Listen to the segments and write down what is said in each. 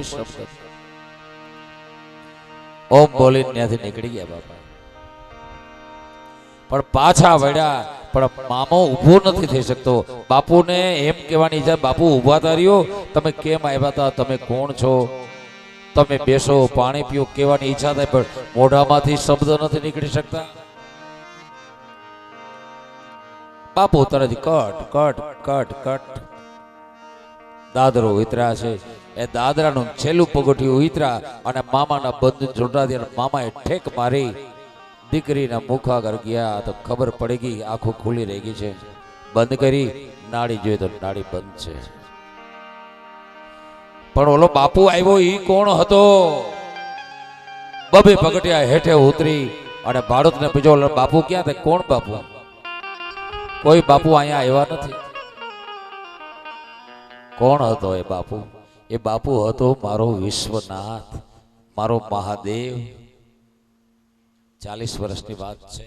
કોઈ શબ્દ ઓમ બોલીને ત્યાંથી નીકળી ગયા બાપા. પણ પાછા વળ્યા, પણ મામો ઊભો નથી થઈ શકતો. બાપુને એમ કહેવાની ઈચ્છા, બાપુ ઊભા તાર્યો, તમે કેમ આવ્યા હતા, તમે કોણ છો, તમે બેસો, પાણી પીઓ, કહેવાની ઈચ્છા થાય, પણ મોઢામાંથી શબ્દ નથી નીકળી શકતા. બાપુ તરત કટ કટ કટ કટ દાદરો ઉતર્યા છે. એ દાદરાનું છેલ્લું પગથિયું ઉતર્યા અને મામાના બંધ જોડા દે. મામાએ ઠેક મારી, દીકરીના મુખ આગળ ગયા તો ખબર પડી ગઈ, આંખો ખુલી રહી ગઈ છે. બંધ કરી નાડી જોઈએ તો નાડી બંધ છે. પણ ઓલો બાપુ આવ્યો, ઈ કોણ હતો? બબે પગથિયા હેઠે ઉતરી અને બાળકને પૂછ્યો, બાપુ ક્યાં તે? કોણ બાપુ? કોઈ બાપુ અહીંયા આવ્યા નથી. કોણ હતો એ બાપુ? એ બાપુ હતો મારો વિશ્વનાથ, મારો મહાદેવ. 40 વર્ષની વાત છે.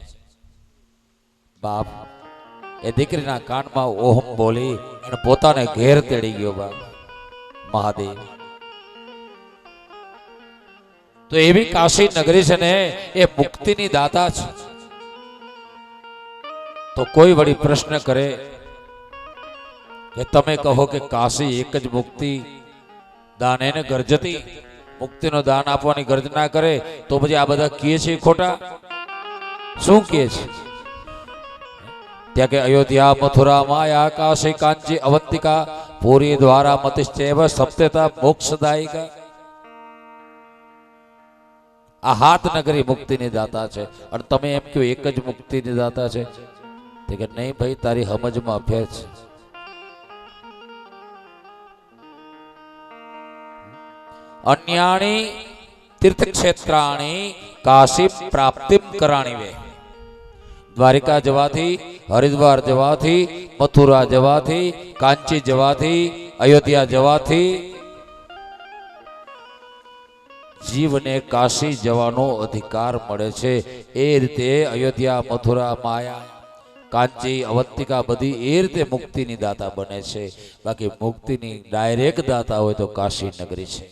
બાપ એ દીકરીના કાનમાં ઓહમ બોલી અને પોતાને ઘેર તેડી ગયો. બાપ મહાદેવ તો એવી કાશી નગરી છે ને, એ મુક્તિની દાતા છે. તો કોઈ વળી પ્રશ્ન કરે કે તમે કહો કે કાશી એક જ મુક્તિ દાન એને ગરજતી, મુક્તિનો દાન આપવાની ગરજ ના કરે, તો પછી આ બધા કહે છે ખોટા? શું કહે છે? ત્યાં કે અયોધ્યા, મથુરા, માયા, કાશી, કાંચી, અવંતિકા, પૂરી, દ્વારા, મતિશ્ચૈવ સપ્તતા મોક્ષદાયિકા. આ 7 નગરી મુક્તિની દાતા છે. અને તમે એમ કહો એક જ મુક્તિની દાતા છે? કે નહીં ભાઈ, તારી સમજમાં ફેર છે. અન્યાણી તીર્થક્ષેત્રાણી કાશી પ્રાપ્તિમ કરાણી વે. દ્વારિકા જવાથી, હરિદ્વાર જવાથી, મથુરા જવાથી, કાંચી જવાથી, અયોધ્યા જવાથી જીવને કાશી જવાનો અધિકાર મળે છે. એ રીતે અયોધ્યા, મથુરા, માયા, કાંચી, અવંતિકા બધી એ રીતે મુક્તિની દાતા બને છે. બાકી મુક્તિની ડાયરેક્ટ દાતા હોય તો કાશી નગરી છે.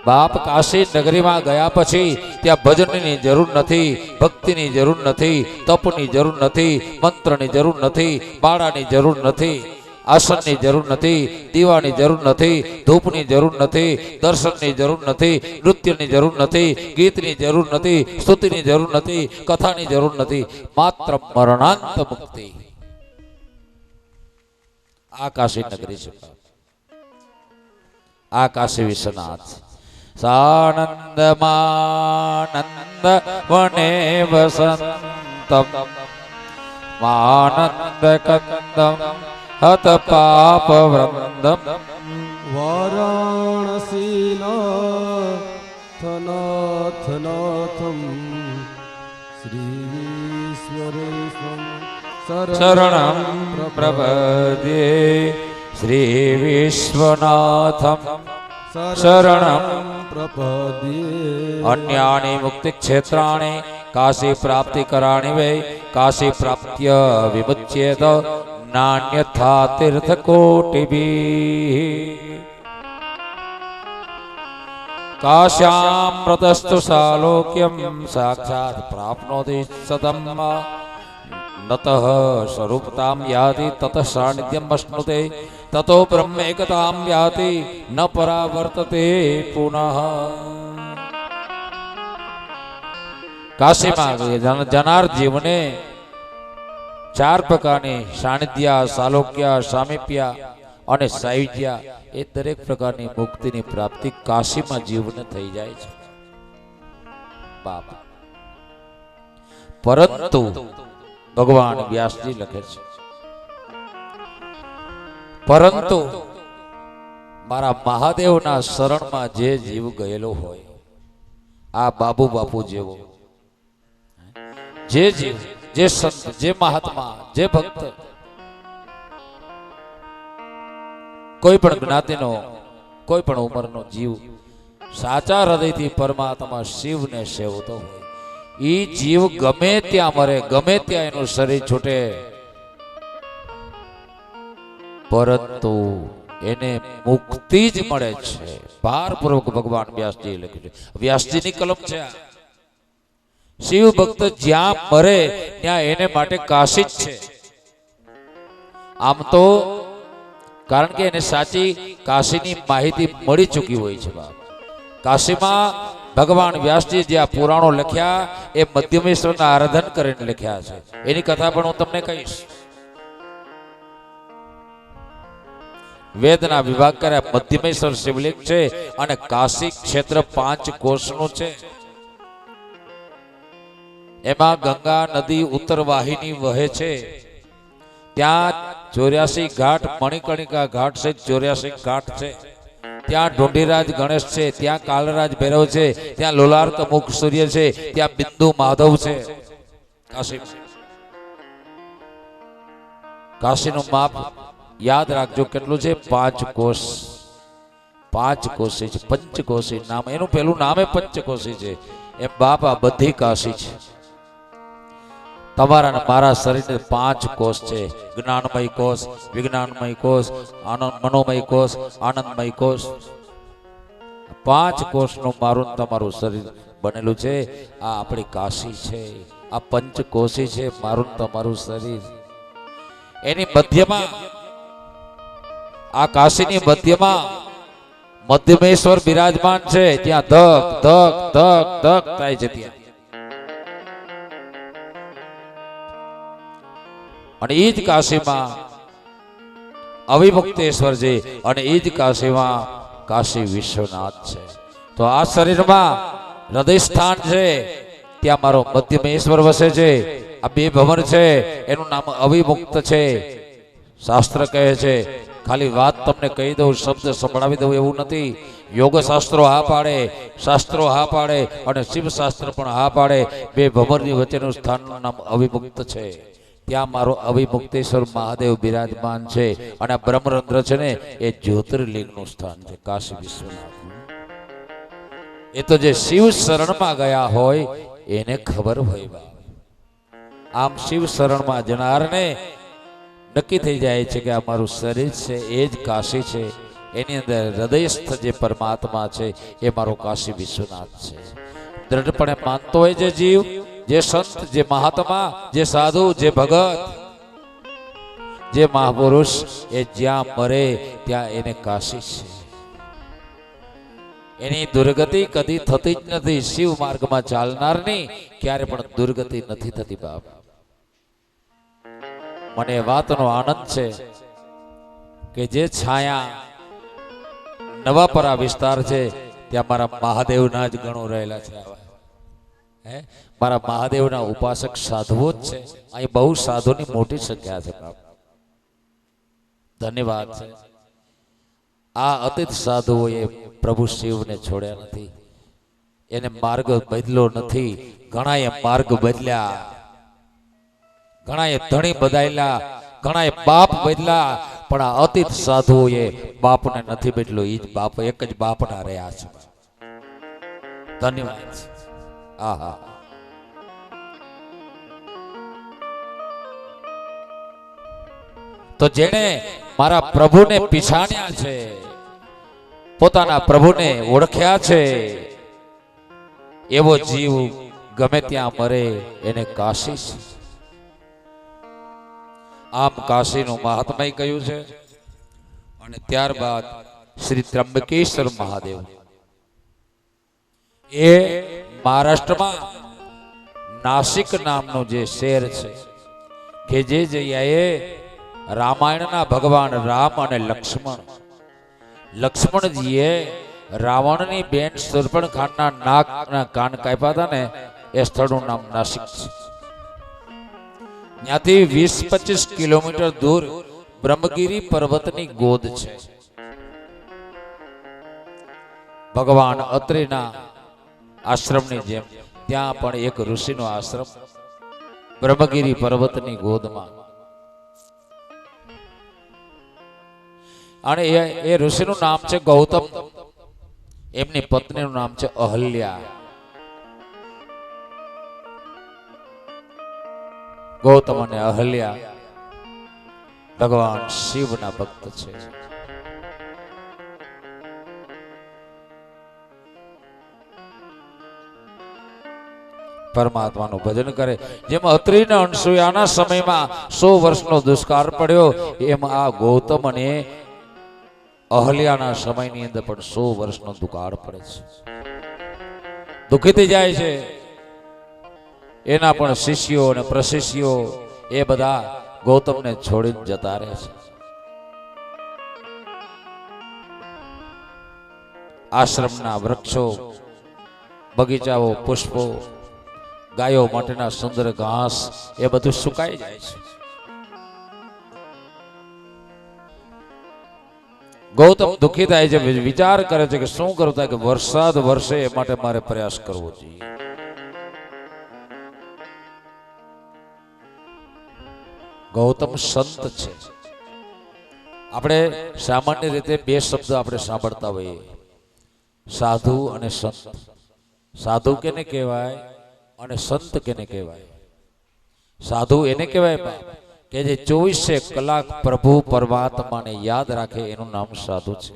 બાપ કાશી નગરીમાં ગયા પછી ત્યાં ભજનની જરૂર નથી, ભક્તિની જરૂર નથી, તપની જરૂર નથી, મંત્રની જરૂર નથી, માળાની જરૂર નથી, આસનની જરૂર નથી, દીવાની જરૂર નથી, ધૂપની જરૂર નથી, દર્શનની જરૂર નથી, નૃત્યની જરૂર નથી, ગીતની જરૂર નથી, સ્તુતિની જરૂર નથી, કથાની જરૂર નથી. માત્ર મરણાંત મુક્તિ આ કાશી નગરી છે. આ કાશી વિશ્વનાથ. સાનંદમાનંદ વને વસંતમ માનંદ કંદમ હત પાપ વૃંદમ વારાણસીનાથનાથનાથમ શ્રીશ્વરેશ્વરમ શરણં પ્રપદ્યે. શ્રી વિશ્વનાથમ શરણં પ્રપદ્યે. અન્યાની મુક્તિ ક્ષેત્રાણી કાશી પ્રાપ્તિ કરાણી વૈ. કાશી પ્રાપ્ત્ય વિમુચ્યેત નાન્યથા તીર્થ કોટિભિઃ. કાશ્યામૃતસ્તુ સાલોક્યમ સાક્ષાત પ્રાપ્નોતિ સતમ. નતઃ સ્વરૂપતામ યાતિ તત સાનિધ્યમ અશ્નુતે. તતો બ્રહ્મૈકતામ યાતિ ન પરાવર્તતે પુનઃ. કાશીમાં જનાર જીવને 4 પ્રકારની સાનિધ્ય, સાલોક્ય, સામીપ્ય અને સાયુજ્ય એ દરેક પ્રકારની મુક્તિની પ્રાપ્તિ કાશીમાં જીવને થઈ જાય છે. બાપ પરંતુ ભગવાન વ્યાસજી લખે છે, પરંતુ મારા મહાદેવના શરણમાં જે જીવ ગયેલો હોય, આ બાપુ જેવો જે જીવ, જે સંત, જે મહાત્મા, જે ભક્ત, કોઈ પણ જ્ઞાતિનો, કોઈ પણ ઉંમરનો જીવ સાચા હૃદયથી પરમાત્મા શિવને સેવતો હોય, એ જીવ ગમે ત્યાં મરે, ગમે ત્યાં એનું શરીર છૂટે, પરંતુ એને મુક્તિ જ મળે છે. ભારપૂર્વક ભગવાન વ્યાસજી લખ્યું છે. વ્યાસજીની કલમ છે આ. શિવ ભક્ત જ્યાં મરે ત્યાં એને માટે કાશી જ છે. આમ તો કારણ કે એને સાચી કાશીની માહિતી મળી ચૂકી હોય છે. બાપ કાશીમાં ભગવાન વ્યાસજી જે આ પુરાણો લખ્યા એ મધ્યમેશ્વરના આરાધન કરીને લખ્યા છે. એની કથા પણ હું તમને કહીશ. વેદના વિભાગ કર્યા મધ્યમેશ્વર શિવલિંગ છે અને કાશી ક્ષેત્ર 5 કોષનું છે. એમાં ગંગા નદી ઉત્તર વાહિની વહે છે. ત્યાં 84 ઘાટ, મણિકર્ણિકા ઘાટ છે, 84 ઘાટ છે. ત્યાં ઢોંઢીરાજ ગણેશ છે, ત્યાં કાલરાજ ભૈરવ છે, ત્યાં લોલાર્ક મુખ સૂર્ય છે, ત્યાં બિંદુ માધવ છે. કાશીનું માપ યાદ રાખજો કેટલું છે? 5 કોષ. 5 કોષી છે. પંચકોશી નામ એનું પેલું નામે પંચકોશી છે. એમ બાપ આ બધી કાશી છે. તમારા ને મારા શરીર 5 કોષ છે. જ્ઞાનમય કોષ, વિજ્ઞાનમય કોષ, મનોમય કોષ, આનંદમય કોષ. 5 કોષનું મારું તમારું શરીર બનેલું છે. આ આપણી કાશી છે. આ પંચકોશી છે મારું તમારું શરીર. એની મધ્યમાં આ કાશીની મધ્યમાં મધ્યમેશ્વર બિરાજમાન છે. ત્યાં ધક ધક ધક ધક થાય છે. ત્યાં અને એ જ કાશીમાં અવિમુક્તેશ્વર છે અને એ જ કાશીમાં કાશી વિશ્વનાથ છે. તો આ શરીરમાં હૃદય સ્થાન છે. ત્યાં મારો મધ્યમેશ્વર વસે છે. આ 2 ભવન છે એનું નામ અવિમુક્ત છે. શાસ્ત્ર કહે છે, ખાલી વાત તમને કહી દઉં, શબ્દ સંભળાવી દઉં એવું નથી. યોગ શાસ્ત્રો હા પાડે, શાસ્ત્રો હા પાડે અને શિવ શાસ્ત્ર પણ હા પાડે. 2 ભવનની વચ્ચેનું સ્થાનનું નામ અવિમુક્ત છે. ત્યાં મારો અવિમુક્તેશ્વર મહાદેવ બિરાજમાન છે. અને આ બ્રહ્મરંધ્ર છે ને એ જ્યોતિર્લિંગનું સ્થાન છે, કાશી વિશ્વનાથ. એ તો જે શિવ શરણમાં ગયા હોય એને ખબર હોય. આમ શિવ શરણમાં જનારને નક્કી થઈ જાય છે કે આ મારું શરીર છે એ જ કાશી છે. એની અંદર હૃદયસ્થ જે પરમાત્મા છે એ મારો કાશી વિશ્વનાથ છે. દ્રઢપણે માનતો હોય જે જીવ, જે સંત, જે મહાત્મા, જે સાધુ, જે ભગત, જે મહાપુરુષ, એ જ્યાં મરે ત્યાં એને કાશી છે. એની દુર્ગતિ કદી થતી જ નથી. શિવ માર્ગમાં ચાલનારની ક્યારે પણ દુર્ગતિ નથી થતી. બાપ મને એ વાતનો આનંદ છે કે જે છાયા નવાપરા વિસ્તાર છે ત્યાં મારા મહાદેવના જ ગણો રહેલા છે. મારા મહાદેવના ઉપાસક સાધુઓ જ છે. અહીં બહુ સાધુની મોટી સંખ્યા છે. બાપ ધન્યવાદ છે. આ અતીત સાધુઓએ પ્રભુ શિવને છોડ્યા નથી. એને માર્ગ બદલ્યો નથી. ઘણાએ માર્ગ બદલ્યા, ઘણાએ ધણી બદલ્યા, ઘણાએ બાપ બદલ્યા, પણ આ અતીત સાધુઓએ બાપને નથી બદલ્યો. એ જ બાપ, એક જ બાપના રહ્યા છે. ધન્યવાદ. આહા, તો જેણે મારા પ્રભુને પીછાણ્યા છે, પોતાના પ્રભુને ઓળખ્યા છે, એવો જીવ ગમે ત્યાં મરે એને કાશી છે. આમ કાશીનું મહાત્મય કહ્યું છે. અને ત્યારબાદ શ્રી ત્રંબકેશ્વર મહાદેવ એ મહારાષ્ટ્રમાં નાસિક નામનું જે શહેર છે કે જે જગ્યાએ રામાયણના ભગવાન રામ અને લક્ષ્મણજીએ રાવણની બેન શૂર્પણખાના નાકના કાન કાપ્યા હતા ને, એ સ્થળનું નામ નાસિક છે. ત્યાંથી 20-25 કિલોમીટર દૂર બ્રહ્મગીરી પર્વતની ગોદ છે. ભગવાન અત્રિના આશ્રમની જેમ ત્યાં પણ એક ઋષિનો આશ્રમ બ્રહ્મગીરી પર્વતની ગોદમાં. અને એ ઋષિનું નામ છે ગૌતમ. એમની પત્નીનું નામ છે અહલ્યા. ગૌતમ અને અહલ્યા ભગવાન શિવના ભક્ત છે. પરમાત્માનું ભજન કરે. જેમ અત્રિ અને અનસૂયાના સમયમાં 100 વર્ષનો દુષ્કાળ પડ્યો, એમ આ ગૌતમ અને અહલ્યાના સમયની અંદર પણ 100 વર્ષનો દુકાળ પડે છે. દુઃખી થઈ જાય છે. એના પણ શિષ્યો અને પ્રશિષ્યો એ બધા ગૌતમને છોડીને જતા રહે છે. આશ્રમના વૃક્ષો, બગીચાઓ, પુષ્પો, ગાયો માટેના સુંદર ઘાસ એ બધું સુકાઈ જાય છે. ગૌતમ દુઃખી થાય છે, વિચાર કરે છે કે શું કરવું થાય કે વરસાદ વરસે એ માટે મારે પ્રયાસ કરવો જોઈએ. ગૌતમ સંત છે. આપણે સામાન્ય રીતે બે શબ્દ આપણે સાંભળતા હોઈએ, સાધુ અને સંત. સાધુ કેને કહેવાય અને સંત કેને કહેવાય? સાધુ એને કહેવાય કે જે 24 કલાક પ્રભુ પરમાત્માને યાદ રાખે, એનું નામ સાધુ છે.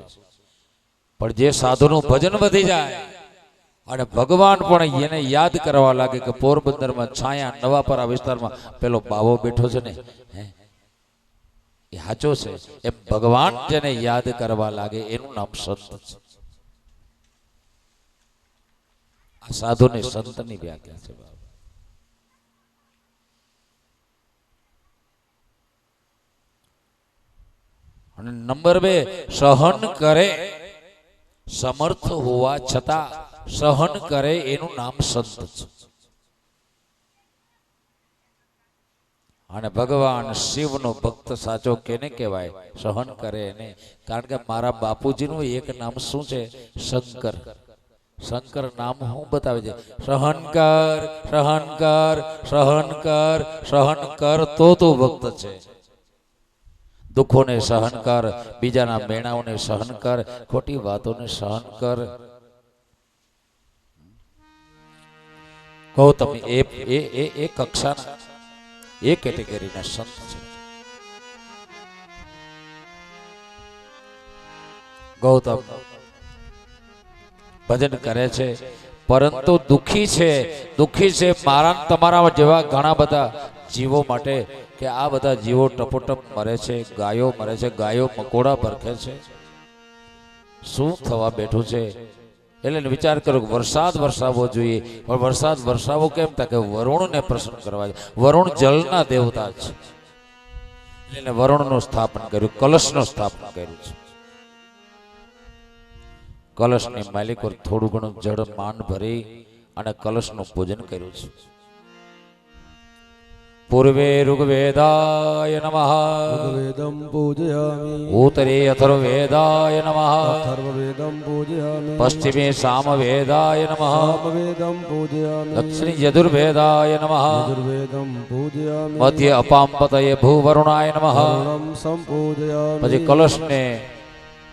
પણ જે સાધુનું ભજન વધી જાય અને ભગવાન પણ એને યાદ કરવા લાગે કે પોરબંદરમાં છાયા નવાપરા વિસ્તારમાં પેલો બાવો બેઠો છે ને, એ સાચો છે, એમ ભગવાન જેને યાદ કરવા લાગે એનું નામ સંત છે. આ સાધુ ને સંતની વ્યાખ્યા છે. અને નંબર 2, સહન કરે. સમર્થ હોવા છતાં સહન કરે એનું નામ સંત છે. અને ભગવાન શિવનો ભક્ત સાચો કેને કહેવાય? સહન કરે એને. કારણ કે મારા બાપુજીનું એક નામ શું છે? શંકર. શંકર નામ હું બતાવે છે? સહન કર, સહન કર, સહન કર, સહન કર તો તું ભક્ત છે. દુઃખોને સહન કર, બીજાના મેણાઓને સહન કર, ખોટી વાતોને સહન કર. ગૌતમ એ કક્ષાના, એ કેટેગરીના સંત છે. ગૌતમ ભજન કરે છે, પરંતુ દુઃખી છે. દુઃખી છે મારા તમારા જેવા ઘણા બધા જીવો માટે, કે આ બધા જીવો ટપોટપ મરે છે, ગાયો મરે છે, ગાયો મકોડા ભરખે છે. શું થવા બેઠું છે? એટલે વિચાર કરો કે વરસાદ વરસાવવો જોઈએ, પણ વરસાદ વરસાવવો કેમ? થાય કે વરુણને પ્રસન્ન કરવા છે. વરુણ જળના દેવતા છે, એટલે વરુણનું સ્થાપન કર્યું, કલશનું સ્થાપન કર્યું છે. કલશની માલિકો થોડું ઘણું જળ માન ભરી અને કલશનું પૂજન કર્યું છે. પૂર્વે ઋગ્વેદાય નમઃ, ऋग्वेदं पूजयामि, ઉત્તરે અથર્વવેદાય નમઃ, अथर्ववेदं पूजयामि, પશ્ચિમે સામવેદાય નમઃ, सामवेदं पूजयामि, દક્ષિણે યજુર્વેદાય નમઃ, यजुर्वेदं पूजयामि, મધ્ય અપામપતયે ભૂવરુણાય નમઃ. वरुणं सम्पूजयामि. પછી કલશને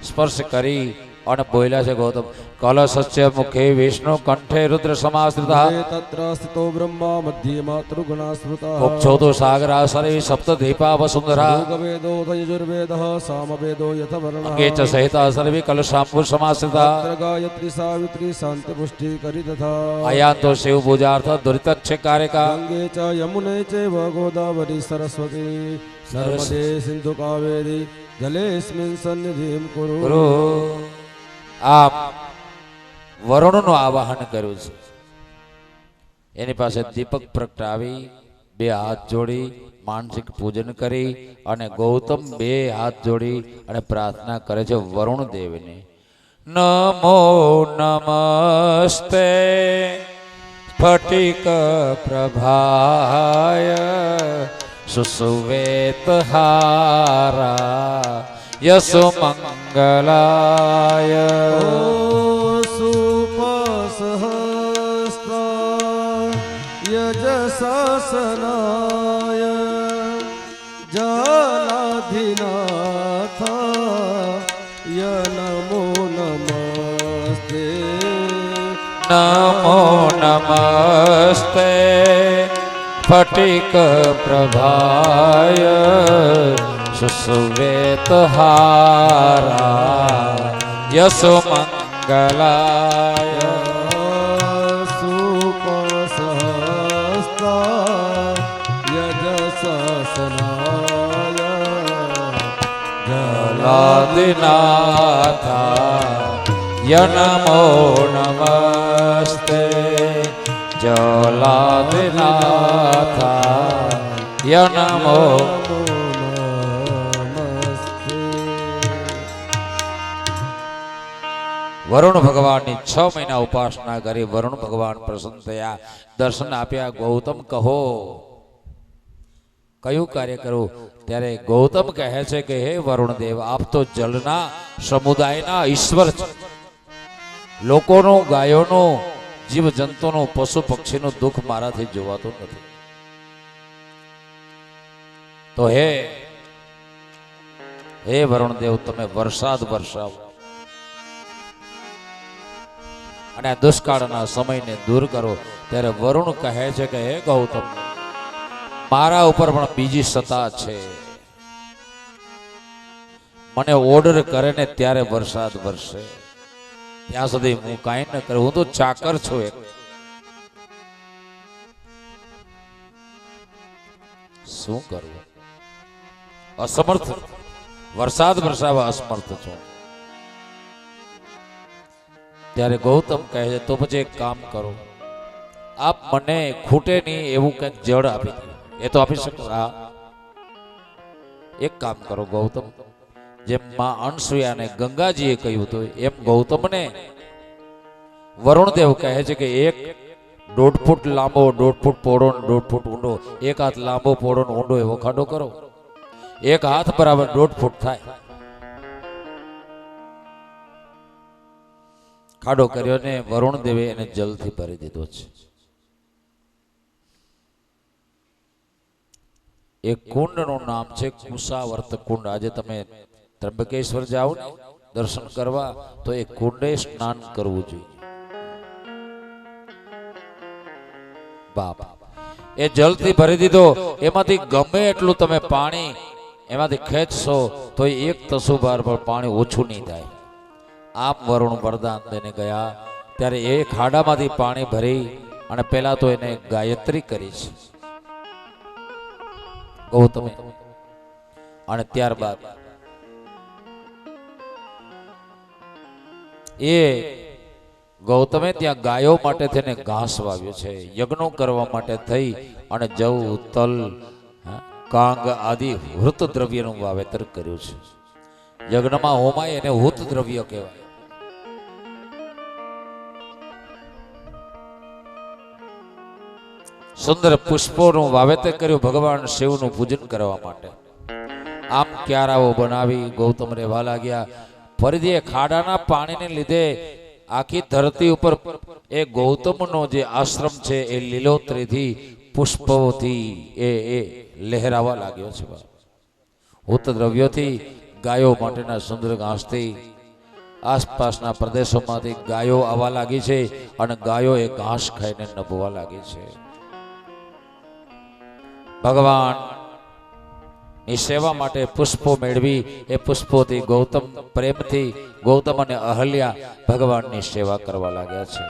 સ્પર્શ કરી અને બોલ્યા છે ગૌતમ, કલશસ્ય મુખે વિષ્ણુ, કંઠે રુદ્ર સમાશ્રિતા, तत्र स्थितो ब्रह्मा मध्ये मातृगुणा स्मृतः, कुक्षोतो सागरा सर्वे सप्तद्वीपा वसुंधरा, ऋग्वेदो यजुर्वेदः सामवेदो यथवर्णः, अंगे च सहिता सर्वे कलशाम्बुर समाश्रिता, तत्र गायत्री सावित्री शान्तिपुष्टिकरी तथा, आयान्तो शिव पूजार्थ दुरितक्षकारिका, गंगे च यमुने चैव गोदावरी सरस्वती नर्मदे सिन्धु कावेरी जलेऽस्मिन् सन्निधिं कुरु. ગુરુ આ વરુણનું આવાહન કર્યું છે. એની પાસે દીપક પ્રગટાવી 2 હાથ જોડી માનસિક પૂજન કરી અને ગૌતમ 2 હાથ જોડી અને પ્રાર્થના કરે છે વરુણ દેવને. નમો નમસ્તે સ્ફટિક પ્રભાય સુસુવેત હારા યશો મંગલાય. यजशासनाय जनाधिनाथाय नमो नमस्ते. नमो नमस्ते स्फटिक प्रभाय सुसुवेत हारा यशो मंगलाय. सुपसहस्रा જલાદનાથાય નમો નમસ્તે જલાદનાથાય નમો. વરુણ ભગવાનની 6 મહિના ઉપાસના કરી વરુણ ભગવાન પ્રસન્ન થયા, દર્શન આપ્યા. ગૌતમ કહો કયું કાર્ય કરું? ત્યારે ગૌતમ કહે છે કે હે વરુણ દેવ, આપ તો જલના સમુદાયના ઈશ્વર છે. લોકોનું, ગાયોનું, જીવ જંતુનું, પશુ પક્ષીનું દુઃખ મારાથી જોવાતું નથી. તો હે વરુણ દેવ, તમે વરસાદ વરસાવો અને આ દુષ્કાળના સમયને દૂર કરો. ત્યારે વરુણ કહે છે કે હે ગૌતમ, મારા ઉપર પણ બીજી સત્તા છે. મને ઓર્ડર કરે ને ત્યારે વરસાદ વરસે, ત્યાં સુધી હું કાંઈ ન કરું. હું તો ચાકર છું એક. શું કરવું? અસમર્થ, વરસાદ વરસાવવા અસમર્થ છું. ત્યારે ગૌતમ કહે છે તો પછી એક કામ કરો, આપ મને ખૂટે નહીં એવું કંઈક જળ આપી દો. એ તો આપી શકો? હા, એક કામ કરો ગૌતમ, જેમ માં અનસુયાને ગંગાજીએ કહ્યું હતું એમ ગૌતમને વરુણદેવ કહે છે કે 1.5 ફૂટ લાંબો, 1.5 ફૂટ પહોળો, 1.5 ફૂટ ઊંડો, 1 હાથ લાંબો, પહોળો ને ઊંડો એવો ખાડો કરો. 1 હાથ બરાબર 1.5 ફૂટ થાય. ખાડો કર્યો ને વરુણદેવે એને જલથી ભરી દીધો છે. એક કુંડનું નામ છે કુશાવર્ત કુંડ. આજે તમે ત્રંબકેશ્વર જાઓ ને દર્શન કરવા તો એ કુંડે સ્નાન કરવું જોઈએ. બાપ, એ જલથી ભરી દીધો. એમાંથી ગમે એટલું તમે પાણી એમાંથી ખેંચશો તો 1 તસુબાર પર પાણી ઓછું નહીં થાય. આપ વરુણ વરદાન દઈને ગયા. ત્યારે એ ખાડામાંથી પાણી ભરી અને પહેલા તો એને ગાયત્રી કરી છે ગૌતમે, અને ત્યારબાદ એ ગૌતમે ત્યાં ગાયો માટે થઈને ઘાસ વાવ્યો છે. યજ્ઞો કરવા માટે થઈ અને જવ, તલ, કાંગ આદિ હૃત દ્રવ્યનું વાવેતર કર્યું છે. યજ્ઞમાં હોમાય એને હૂત દ્રવ્ય કહેવાય. સુંદર પુષ્પોનું વાવેતર કર્યું ભગવાન શિવનું પૂજન કરવા માટે. આમ ક્યારાઓ બનાવી ગૌતમ રહેવા લાગ્યા. ફરીથી એ ખાડાના પાણીને લીધે આખી ધરતી ઉપર એ ગૌતમનો જે આશ્રમ છે એ લીલોતરીથી, પુષ્પોથી એ લહેરાવા લાગ્યો છે. હૂત દ્રવ્યોથી, ગાયો માટેના સુંદર ઘાસથી આસપાસના પ્રદેશોમાંથી ગાયો આવવા લાગી છે અને ગાયો એ ઘાસ ખાઈને નભવા લાગી છે. ભગવાન ની સેવા માટે પુષ્પો મેળવી એ પુષ્પોથી ગૌતમ પ્રેમથી ગૌતમ અને અહલ્યા ભગવાનની સેવા કરવા લાગ્યા છે.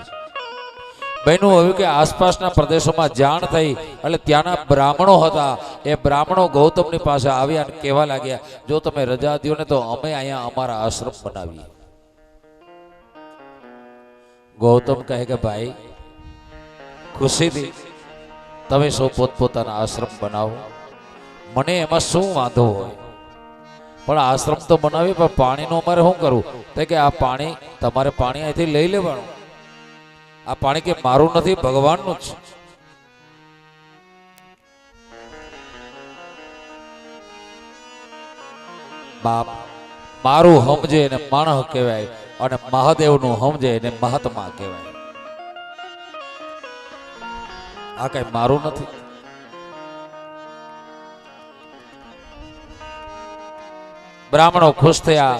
બહેનું હવે કે આસપાસના પ્રદેશોમાં જાણ થઈ એટલે ત્યાંના બ્રાહ્મણો હતા. એ બ્રાહ્મણો ગૌતમની પાસે આવ્યા અને કહેવા લાગ્યા, જો તમે રજા દો ને તો અમે અહીંયા અમારા આશ્રમ બનાવીએ. ગૌતમ કહે કે ભાઈ, ખુશીથી તમે સૌ પોતપોતાના આશ્રમ બનાવો, મને એમાં શું વાંધો હોય, પણ આશ્રમ તો બનાવી, પણ પાણીનું અમારે શું કરવું? તો કે આ પાણી તમારે પાણી અહીંથી લઈ લેવાનું. આ પાણી કે મારું નથી, ભગવાનનું છે. બાપ, મારું સમજે એને માણસ કહેવાય અને મહાદેવનું સમજે એને મહાત્મા કહેવાય. આ કઈ મારું નથી. બ્રાહ્મણો ખુશ થયા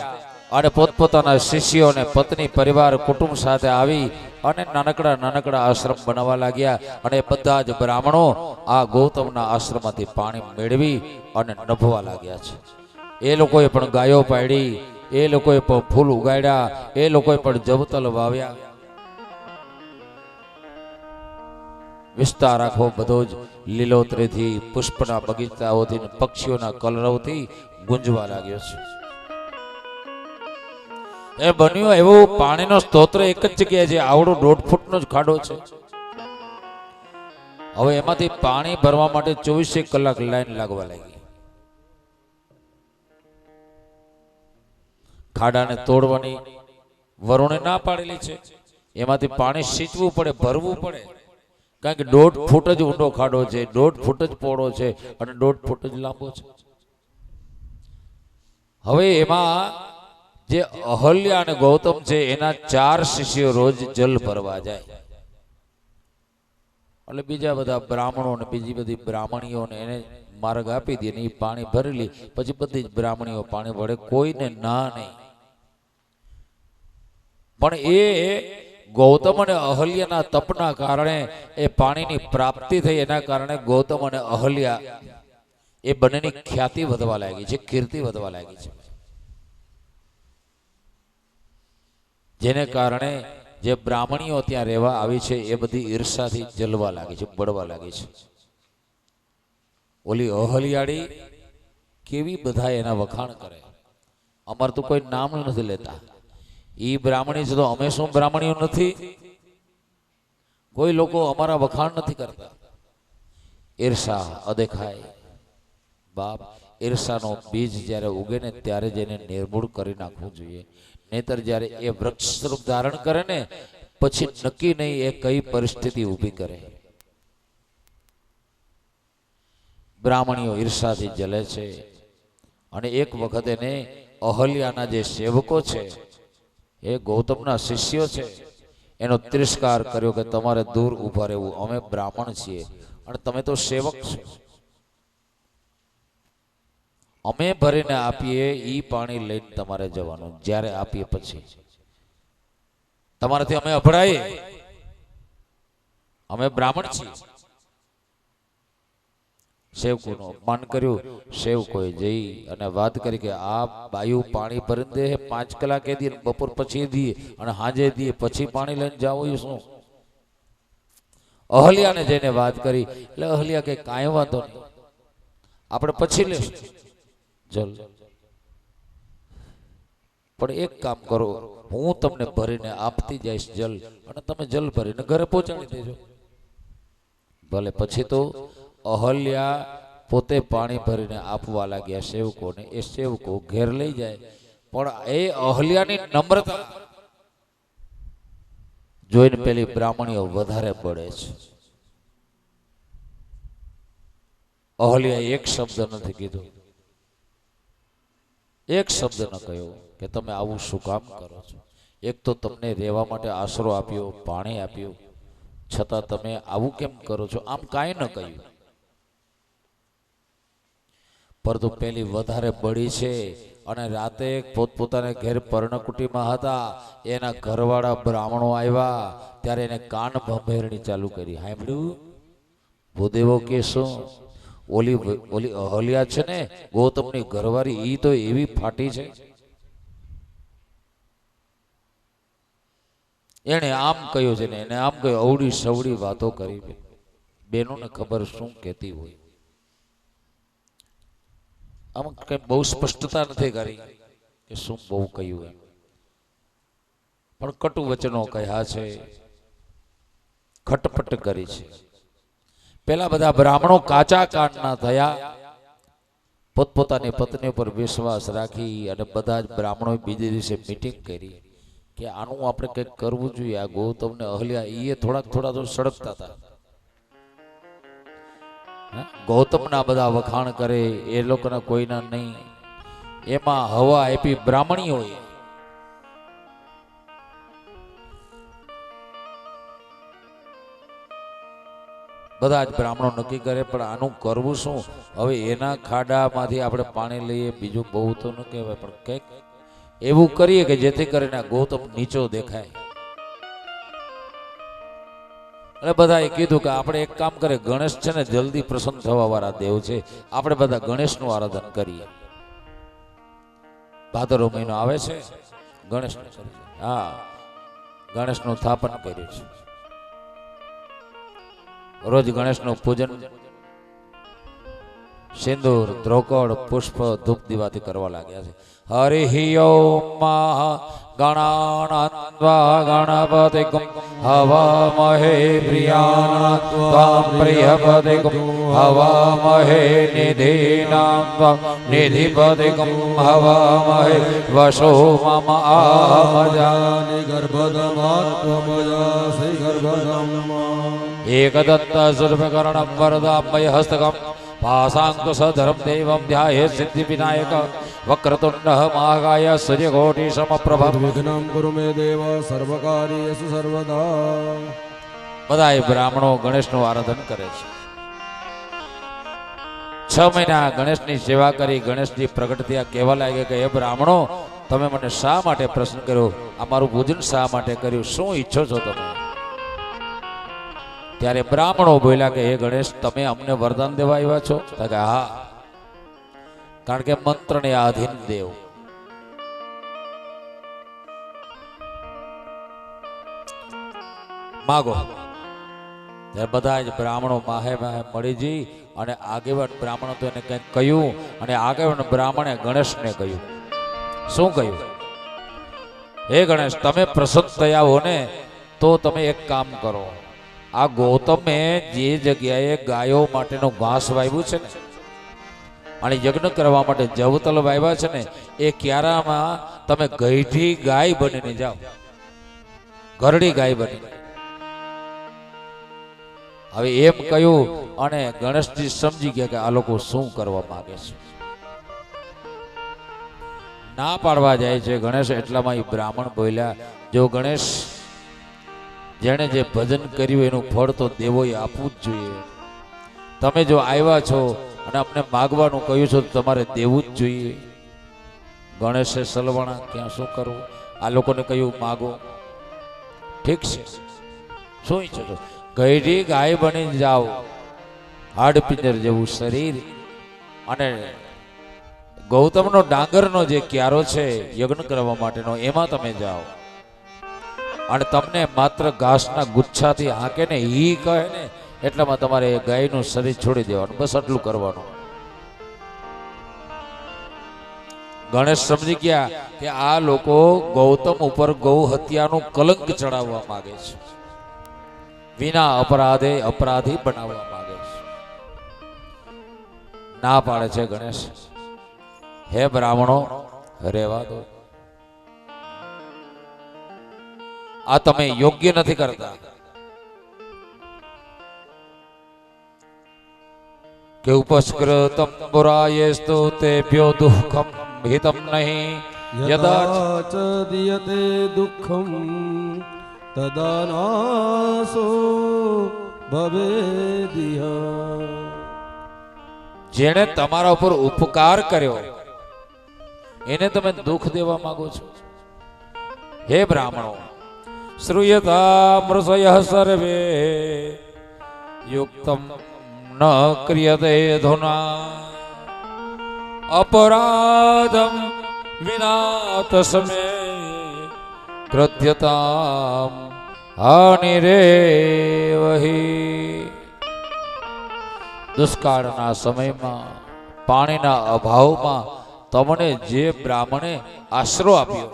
અને પોતપોતાના શિષ્યોને પત્ની પરિવાર કુટુંબ સાથે આવી અને નાનકડા આશ્રમ બનાવવા લાગ્યા. અને બધા જ બ્રાહ્મણો આ ગૌતમના આશ્રમમાંથી પાણી મેળવી અને નભવા લાગ્યા છે. એ લોકોએ પણ ગાયો પાડી, એ લોકોએ પણ ફૂલ ઉગાડ્યા, એ લોકોએ પણ જવતલ વાવ્યા. વિસ્તાર આખો બધો જ લીલોતરીથી, પુષ્પના બગીચાઓથી, પક્ષીઓના કલરવથી ગુંજવા લાગ્યો છે. એ બન્યું એવું પાણીનો સ્તોત્ર એક જ જગ્યાએ છે, આવડો 1.5 ફૂટનો જ ખાડો છે. હવે એમાંથી પાણી ભરવા માટે 24 કલાક લાઈન લાગવા લાગી. ખાડાને તોડવાની વરુણે ના પાડેલી છે. એમાંથી પાણી સિંચવું પડે, ભરવું પડે, કારણ કે 1.5 ફૂટ જ ઊંડો ખાડો છે, 1.5 ફૂટ જ પહોળો છે અને 1.5 ફૂટ જ લાંબો છે. હવે એમાં જે અહલ્યા અને ગૌતમ છે એના 4 શિષ્યો રોજ જલ ભરવા જાય. એટલે બીજા બધા બ્રાહ્મણો ને બીજી બધી બ્રાહ્મણીઓને એને માર્ગ આપી દે ને એ પાણી ભરી લે. પછી બધી જ બ્રાહ્મણીઓ પાણી ભરે, કોઈને ના નહીં. પણ એ ગૌતમ અને અહલ્યાના તપના કારણે એ પાણીની પ્રાપ્તિ થઈ. એના કારણે ગૌતમ અને અહલ્યા એ બંનેની ખ્યાતિ વધવા લાગી છે, કીર્તિ વધવા લાગી છે. જેને કારણે જે બ્રાહ્મણીઓ ત્યાં રહેવા આવી છે એ બધી ઈર્ષાથી જલવા લાગી છે, બળવા લાગી છે. ઓલી અહલ્યાડી કેવી બધા એના વખાણ કરે. અમાર તો કોઈ નામ નથી લેતા. ઈ બ્રાહ્મણી છે તો અમે શું બ્રાહ્મણીઓ નથી? કોઈ લોકો અમારા વખાણ નથી કરતા. ઈર્ષા અદેખાય બાપ. ઈર્ષાનો બીજ જ્યારે ઉગે ને ત્યારે જ એને નિર્મૂળ કરી નાખવું જોઈએ. નહીતર જ્યારે એ વૃક્ષ સ્વરૂપ ધારણ કરે ને પછી નક્કી નહીં એ કઈ પરિસ્થિતિ ઊભી કરે. બ્રાહ્મણીઓ ઈર્ષાથી જલે છે. અને એક વખત એને અહલ્યાના જે સેવકો છે એ ગૌતમના શિષ્યો છે એનો તિરસ્કાર કર્યો કે તમારે દૂર ઊભા રહેવું, અમે બ્રાહ્મણ છીએ અને તમે તો સેવક છો. અમે ભરીને આપીએ ઈ પાણી લઈને તમારે જવાનું, જ્યારે આપીએ પછી તમારાથી અમે અભડાઈએ, અમે બ્રાહ્મણ છીએ. સેવકોનું અપમાન કર્યું. સેવકોએ જઈ અને વાત કરી કે આ બાયુ પાણી ભરીને દે 5 કલાકે દે, બપોર પછી દઈએ અને સાંજે દઈએ, પછી પાણી લઈને જાવ એ શું? અહલ્યાને જઈને વાત કરી. એટલે અહલ્યા કે કાંઈ વાંધો નહીં, આપણે પછી લેશું જલ. પણ એક કામ કરો, હું તમને ભરીને આપતી જઈશ જલ અને તમે જલ ભરીને ઘરે પહોંચાડી દેજો. ભલે. પછી તો અહલ્યા પોતે પાણી ભરીને આપવા લાગ્યા સેવકોને. એ સેવકો ઘેર લઈ જાય. પણ એ અહલ્યાની નમ્રતા જોઈને પેલી બ્રાહ્મણીઓ વધારે પડે છે. અહલ્યાએ એક શબ્દ નથી કીધો, એક શબ્દ ન કહ્યો કે તમે આવું શું કામ કરો છો? એક તો તમને રહેવા માટે આશરો આપ્યો, પાણી આપ્યું, છતાં તમે આવું કેમ કરો છો? આમ કાંઈ ન કહ્યું. પરંતુ પેલી વધારે બળી છે અને રાતે પોતપોતાના ઘેર પર્ણકુટીમાં હતા. એના ઘરવાળા બ્રાહ્મણો આવ્યા ત્યારે એને કાન ભંભેરણી ચાલુ કરી. સાંભળ્યું? ભૂદેવો કે શું? ઓલી અહલ્યા છે ને ગૌતમની ઘરવાળી, ઈ તો એવી ફાટી છે. એને આમ કહ્યું છે ને એને આમ કહ્યું. અવડી સવડી વાતો કરી. બેનોને ખબર શું કહેતી હોય. આમ કઈ બહુ સ્પષ્ટતા નથી કરી કે શું બહુ કહ્યું એમ, પણ કટુ વચનો કહ્યા છે, ખટપટ કરી છે. પેલા બધા બ્રાહ્મણો કાચા કાનના થયા. પોતપોતાની પત્ની પર વિશ્વાસ રાખી અને બધા જ બ્રાહ્મણોએ બીજે દિવસે મીટિંગ કરી કે આનું આપણે કંઈક કરવું જોઈએ. આ ગૌતમ ને અહલ્યા એ થોડા તો સળગતા હતા. ગૌતમના બધા વખાણ કરે, એ લોકોના કોઈના નહીં. એમાં હવા આપી બ્રાહ્મણીઓએ. બધા જ બ્રાહ્મણો નક્કી કરે પણ આનું કરવું શું? હવે એના ખાડામાંથી આપણે પાણી લઈએ, બીજું બહુ તો ન કહેવાય, પણ કંઈક એવું કરીએ કે જેથી કરીને ગૌતમ નીચો દેખાય. એટલે બધાએ કીધું કે આપણે એક કામ કરે, ગણેશ છે ને જલ્દી પ્રસન્ન થવા વાળા દેવ છે, આપણે બધા ગણેશનું આરાધન કરીએ. ભાદરવો મહિનો આવે છે, ગણેશનું કરીએ. હા, ગણેશનું સ્થાપન કર્યું છે. રોજ ગણેશનું પૂજન સિંદૂર, દ્રોકડ, પુષ્પ, ધૂપ દીવાથી કરવા લાગ્યા છે. હરિ ઓમ ગણાનાન્વા ગણપતિગું હવામહે પ્રિયાનાત્વા પ્રિયપતિગું હવામહે નિધિનાં ત્વા નિધિપતિગું હવામહે વશો મમ આમજા ગર્ભદમાત્મજાસી ગર્ભદમ એકદત્ત સર્વકર્ણમ વરદામય હસ્તકમ પાસાંકુશધરમ દેવમ ધ્યાયે સિદ્ધિ વિનાયક વક્રતુંડ મહાકાય સૂર્યકોટિ સમપ્રભ વિઘ્નમ કુરુ મે દેવ સર્વકાર્યેષુ સર્વદા. બધાય બ્રાહ્મણો ગણેશનું આરાધન કરે છે. 6 મહિના ગણેશની સેવા કરી ગણેશજી પ્રગટ થયા. કહેવા લાગ્યા કે હે બ્રાહ્મણો, તમે મને શા માટે પ્રશ્ન કર્યો? અમારું પૂજન શા માટે કર્યું? શું ઈચ્છો છો તમે? ત્યારે બ્રાહ્મણો બોલ્યા કે હે ગણેશ, તમે અમને વરદાન દેવા આવ્યા છો? તો કે હા, કારણ કે મંત્રને આધીન દેવ. માગો. ત્યારે બધા જ બ્રાહ્મણો માહે માહે મળી જઈ અને આગેવાન બ્રાહ્મણો તો એને કંઈક કહ્યું અને આગેવાન બ્રાહ્મણે ગણેશને કહ્યું. શું કહ્યું? હે ગણેશ, તમે પ્રસન્ન થયા હો ને, તો તમે એક કામ કરો. આ ગૌતમે જે જગ્યાએ ગાયો માટેનું ઘાસ વાવ્યું છે ને અને યજ્ઞ કરવા માટે જવતલ વાવ્યા છે ને, એ ક્યારામાં તમે ગઈઢી ગાય બનીને જાઓ, ઘરડી ગાય બની. હવે એમ કહ્યું અને ગણેશજી સમજી ગયા કે આ લોકો શું કરવા માંગે છે. ના પાડવા જાય છે ગણેશ. એટલામાં એ બ્રાહ્મણ બોલ્યા, જો ગણેશ, જેણે જે ભજન કર્યું એનું ફળ તો દેવોએ આપવું જ જોઈએ. તમે જો આવ્યા છો અને અમને માગવાનું કહ્યું છે તો તમારે દેવું જ જોઈએ. ગણેશે સલવાણા, ક્યાં શું કરવું? આ લોકોને કહ્યું માગો. ઠીક છે, શું ઈચ્છો છો? ગઈઢી ગાય બની જાઓ, હાડપિંજર જેવું શરીર, અને ગૌતમનો ડાંગરનો જે ક્યારો છે યજ્ઞ કરવા માટેનો, એમાં તમે જાઓ અને તમને માત્ર ઘાસના ગુચ્છાથી હાંકે ને ઈ કહે ને, એટલામાં તમારે એ ગાયનું શરીર છોડી દેવાનું. બસ આટલું કરવાનું. ગણેશ સમજી ગયા કે આ લોકો ગૌતમ ઉપર ગૌ હત્યાનું કલંક ચડાવવા માંગે છે, વિના અપરાધે અપરાધી બનાવવા માંગે છે. ના પાડે છે ગણેશ. હે બ્રાહ્મણો, રહેવા દો. આ તમે યોગ્ય નથી કરતા. કે ઉપસ્કૃતમ પુરાયેસ્તુ તેભ્યો દુઃખમ હિતમ નહીં યદા ચ દીયતે દુઃખમ તદા નાસો ભવેદિહ. જેણે તમારા ઉપર ઉપકાર કર્યો એને તમે દુઃખ દેવા માંગો છો. હે બ્રાહ્મણો, શ્રૂયતા મૃષય સર્વે યુક્તમ ન ક્રિયતે ધુના અપરાધમ વિના તસ્મે કૃત્યતામ હાનિરેવહી. દુષ્કાળના સમયમાં, પાણીના અભાવમાં તમને જે બ્રાહ્મણે આશરો આપ્યો,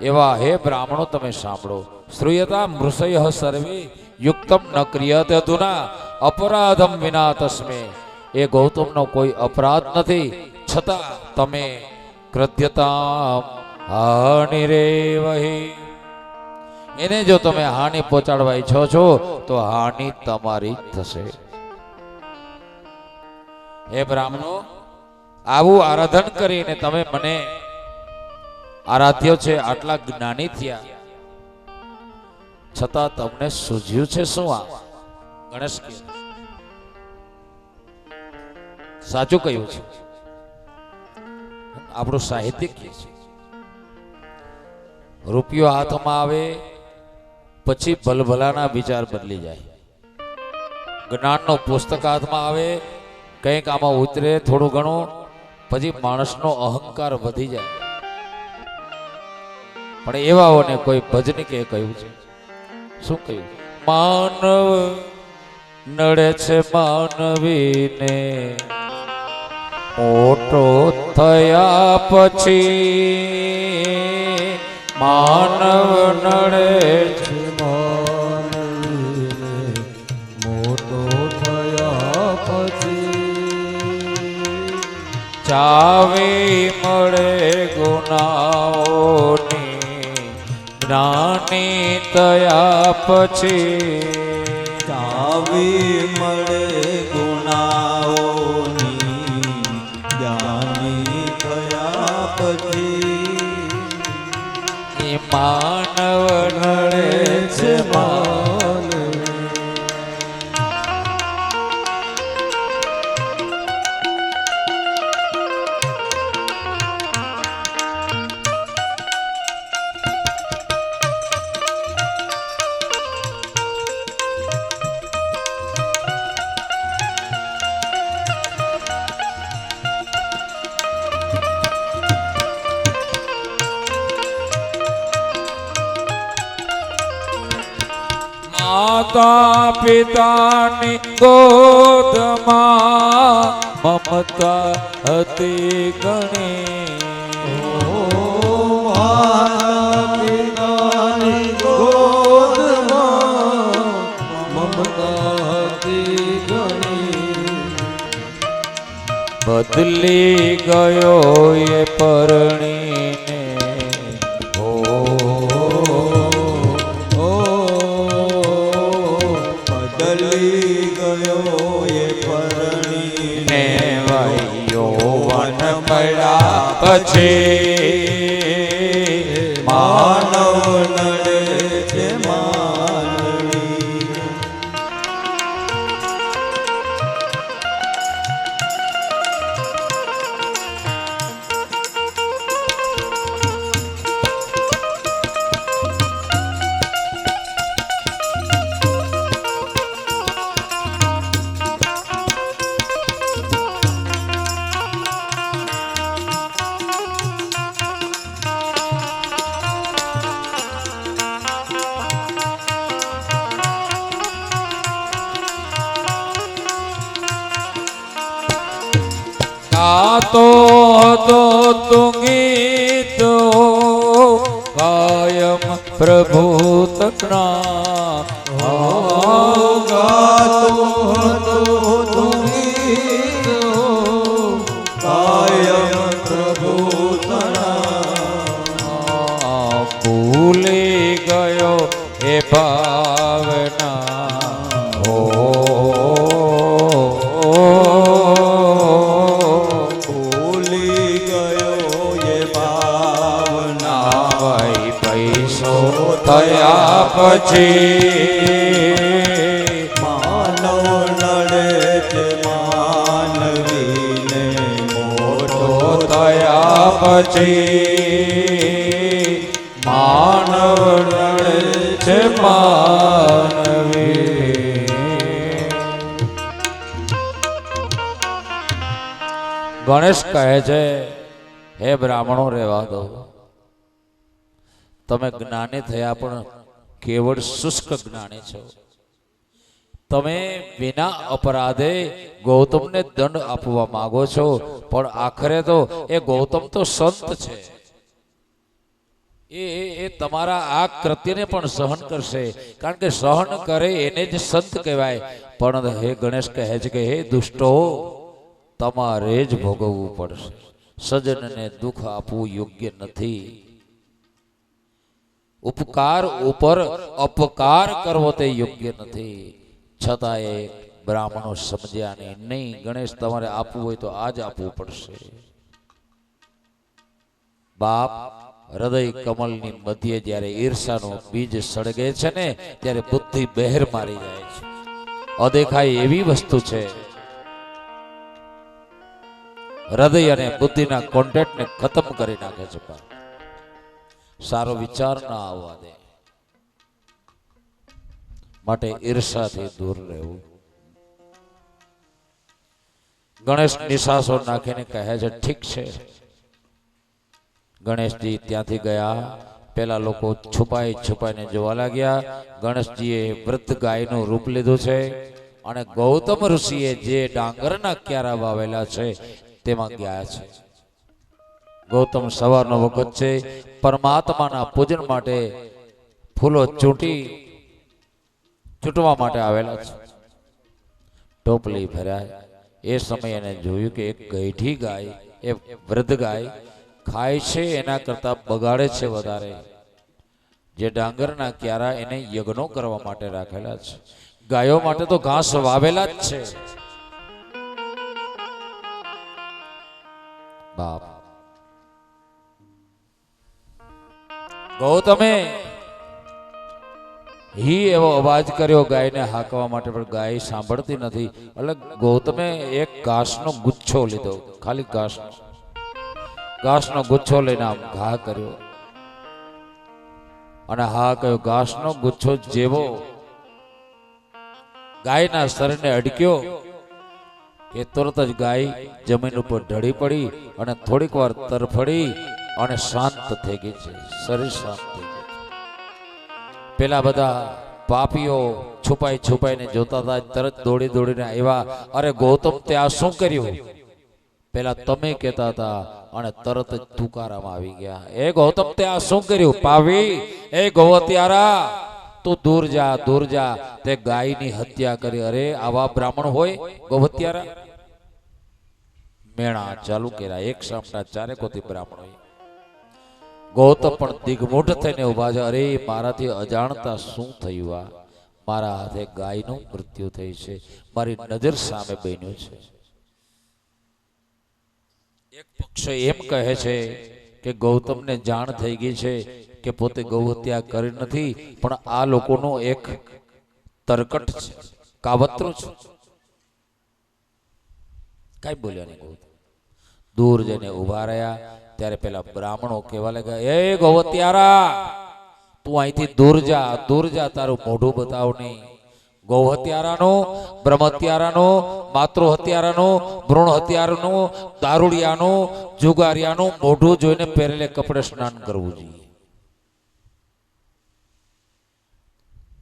એવા હે બ્રાહ્મણો તમે સાંભળો. શ્રૂયતા મૃષય સર્વે યુક્તમ ન ક્રિયતે અધુના અપરાધમ વિના તસ્મે. એ ગૌતમનો કોઈ અપરાધ નથી, છતાં તમે કૃત્યતામ હાનિરેવહી, એને જો તમે હાનિ પહોંચાડવા ઈચ્છો છો તો હાનિ તમારી જ થશે. હે બ્રાહ્મણો, આવું આરાધન કરીને તમે મને આરાધ્યો છે, આટલા જ્ઞાની થયા, છતાં તમને સૂઝ્યું છે શું? આ ગણેશ કે સાચું કહ્યું છે. આપણું સાહિત્ય કે છે, રૂપિયો હાથમાં આવે પછી ભલભલાના વિચાર બદલી જાય. જ્ઞાનનો પુસ્તક હાથમાં આવે, કંઈક આમાં ઉતરે થોડું ઘણું, પછી માણસનો અહંકાર વધી જાય. પણ એવાઓને કોઈ ભજનિકે કહ્યું છે, શું કહ્યું? માનવ નડે છે માનવીને મોટો થયા પછી માનવ નડે છે. માનવીને મોટો થયા પછી ચાવી મળે ગુનાઓની જ્ઞાની થયા પછી ચાવી મળે ગુનાઓની જ્ઞાની થયા પછી માનવ નડે છે. માતા પિતાની ગોદમાં મમતા હતી ઘણી. પિતાની ગોદમાં મમતા હતી ઘણી બદલી ગયો એ પરણીને બદલી ગયો એ પરણીને યૌવન મળ્યા પછી માનવ નડે છે માનવી. ગાતો હતો તું ગીત કાયમ પ્રભુ તકના. ગાતો હતો તું ગીત કાયમ પ્રભુ તના. ભૂલી ગયો એ ભાવના ભૂલી ગયો એ ભાવના. ભાઈ પૈસો થયા પછી માનવ નડે છે માનવીને મોટો થયા પછી માનવ નડે છે માનવી. ગણેશ કહે છે હે બ્રાહ્મણો રહેવા દો, તમે જ્ઞાની થયા પણ કેવળ શુષ્ક જ્ઞાની છો. તમે વિના અપરાધે ગૌતમને દંડ આપવા માંગો છો, પણ આખરે તો એ ગૌતમ તો સંત છે. એ તમારા આ કૃત્યને પણ સહન કરશે, કારણ કે સહન કરે એને જ સંત કહેવાય. પણ હે ગણેશ કહે છે કે હે દુષ્ટો, તમારે જ ભોગવવું પડશે. સજ્જનને દુઃખ આપવું યોગ્ય નથી. ઉપકાર ઉપર અપકાર કરવો તે યોગ્ય નથી. છતાં એ બ્રાહ્મણો સમજ્યા નહીં. ગણેશ તમારે આપવું હોય તો આજ આપવું પડશે. બાપ, હૃદય કમલની મધ્યે જ્યારે ઈર્ષાનો બીજ સળગે છે ને, ત્યારે બુદ્ધિ બહેર મારી જાય છે. અદેખાય એવી વસ્તુ છે. હૃદય અને બુદ્ધિના કોન્ટેક્ટને ખતમ કરી નાખે છે. સારો વિચાર ના આવવા દે. માટે ઈર્ષાથી દૂર રહેવું. ગણેશ નિશાસો નાખીને કહે છે ઠીક છે. ગણેશજી ત્યાંથી ગયા. પેલા લોકો છુપાઈને જોવા લાગ્યા. ગણેશજીએ વૃદ્ધ ગાયનું રૂપ લીધું છે અને ગૌતમ ઋષિએ જે ડાંગરના ક્યારા વાવેલા છે તેમાં ગયા છે. ગૌતમ સવારનો વખત છે, પરમાત્માના પૂજન માટે ફૂલો ચૂંટવા માટે આવેલા છે. ટોપલી ભરાય એ સમયે એને જોયું કે એક ગઈઢી ગાય, એ વૃદ્ધ ગાય ખાય છે એના કરતા બગાડે છે વધારે. જે ડાંગરના ક્યારા એને યજ્ઞો કરવા માટે રાખેલા છે. ગાયો માટે તો ઘાસ વાવેલા જ છે. બાપ ગૌતમે એવો અવાજ કર્યો ગાયને હાંકવા માટે, પણ ગાય સાંભળતી નથી. એટલે ગૌતમે એક ઘાસનો ગુચ્છો લીધો, ખાલી ઘાસનો ગુચ્છો લઈને આમ ઘા કર્યો અને હા કહ્યું. ઘાસનો ગુચ્છો જેવો ગાયના શરીરને અડક્યો કે તરત જ ગાય જમીન ઉપર ઢળી પડી અને થોડીક વાર તરફડી અને શાંત થઈ ગઈ છે. શરીર શાંત થઈ ગયું. પેલા બધા પાપીઓ છુપાઈને જોતા હતા, તરત દોડીને આવ્યા. અરે ગૌતમ, તે આ શું કર્યું? પેલા તમે કહેતા હતા અને તરત જ તુકારામાં આવી ગયા. એ ગૌતમ, તે આ શું કર્યું? પાવી, એ ગૌવતિયારા, તું દૂર જા, તે ગાયની હત્યા કરી. અરે આવા બ્રાહ્મણ હોય ગૌવતિયારા? મેણા ચાલુ કર્યા. એક સામના ચારે કોતી બ્રાહ્મણ હોય. ગૌતમ પણ દિગ્મૂઢ થઈને ઉભા છે. અરે મારાથી અજાણતા શું થયું? આ મારા હાથે ગાયનું મૃત્યુ થઈ છે, મારી નજર સામે બન્યું છે. એક પક્ષ એમ કહે છે કે ગૌતમને જાણ થઈ ગઈ છે કે પોતે ગૌહત્યા કરી નથી, પણ આ લોકોનો એક તરકટ છે, કાવતરું છે. કઈ બોલ્યા નહીં ગૌતમ. દૂર જઈને ઉભા રહ્યા. ત્યારે પેલા બ્રાહ્મણો કહેવા લાગ્યા, એ ગૌહત્યારા, તું અહીંથી દૂર જા, તારું મોઢું બતાવ નહીં. ગૌ હત્યારાનો, બ્રહ્મ હત્યારાનો, માતૃ હત્યારાનો, ભ્રૂણ હત્યારાનો, દારૂડિયાનો, જુગારિયાનો મોઢું જોઈને પહેરેલે કપડે સ્નાન કરવું જોઈએ.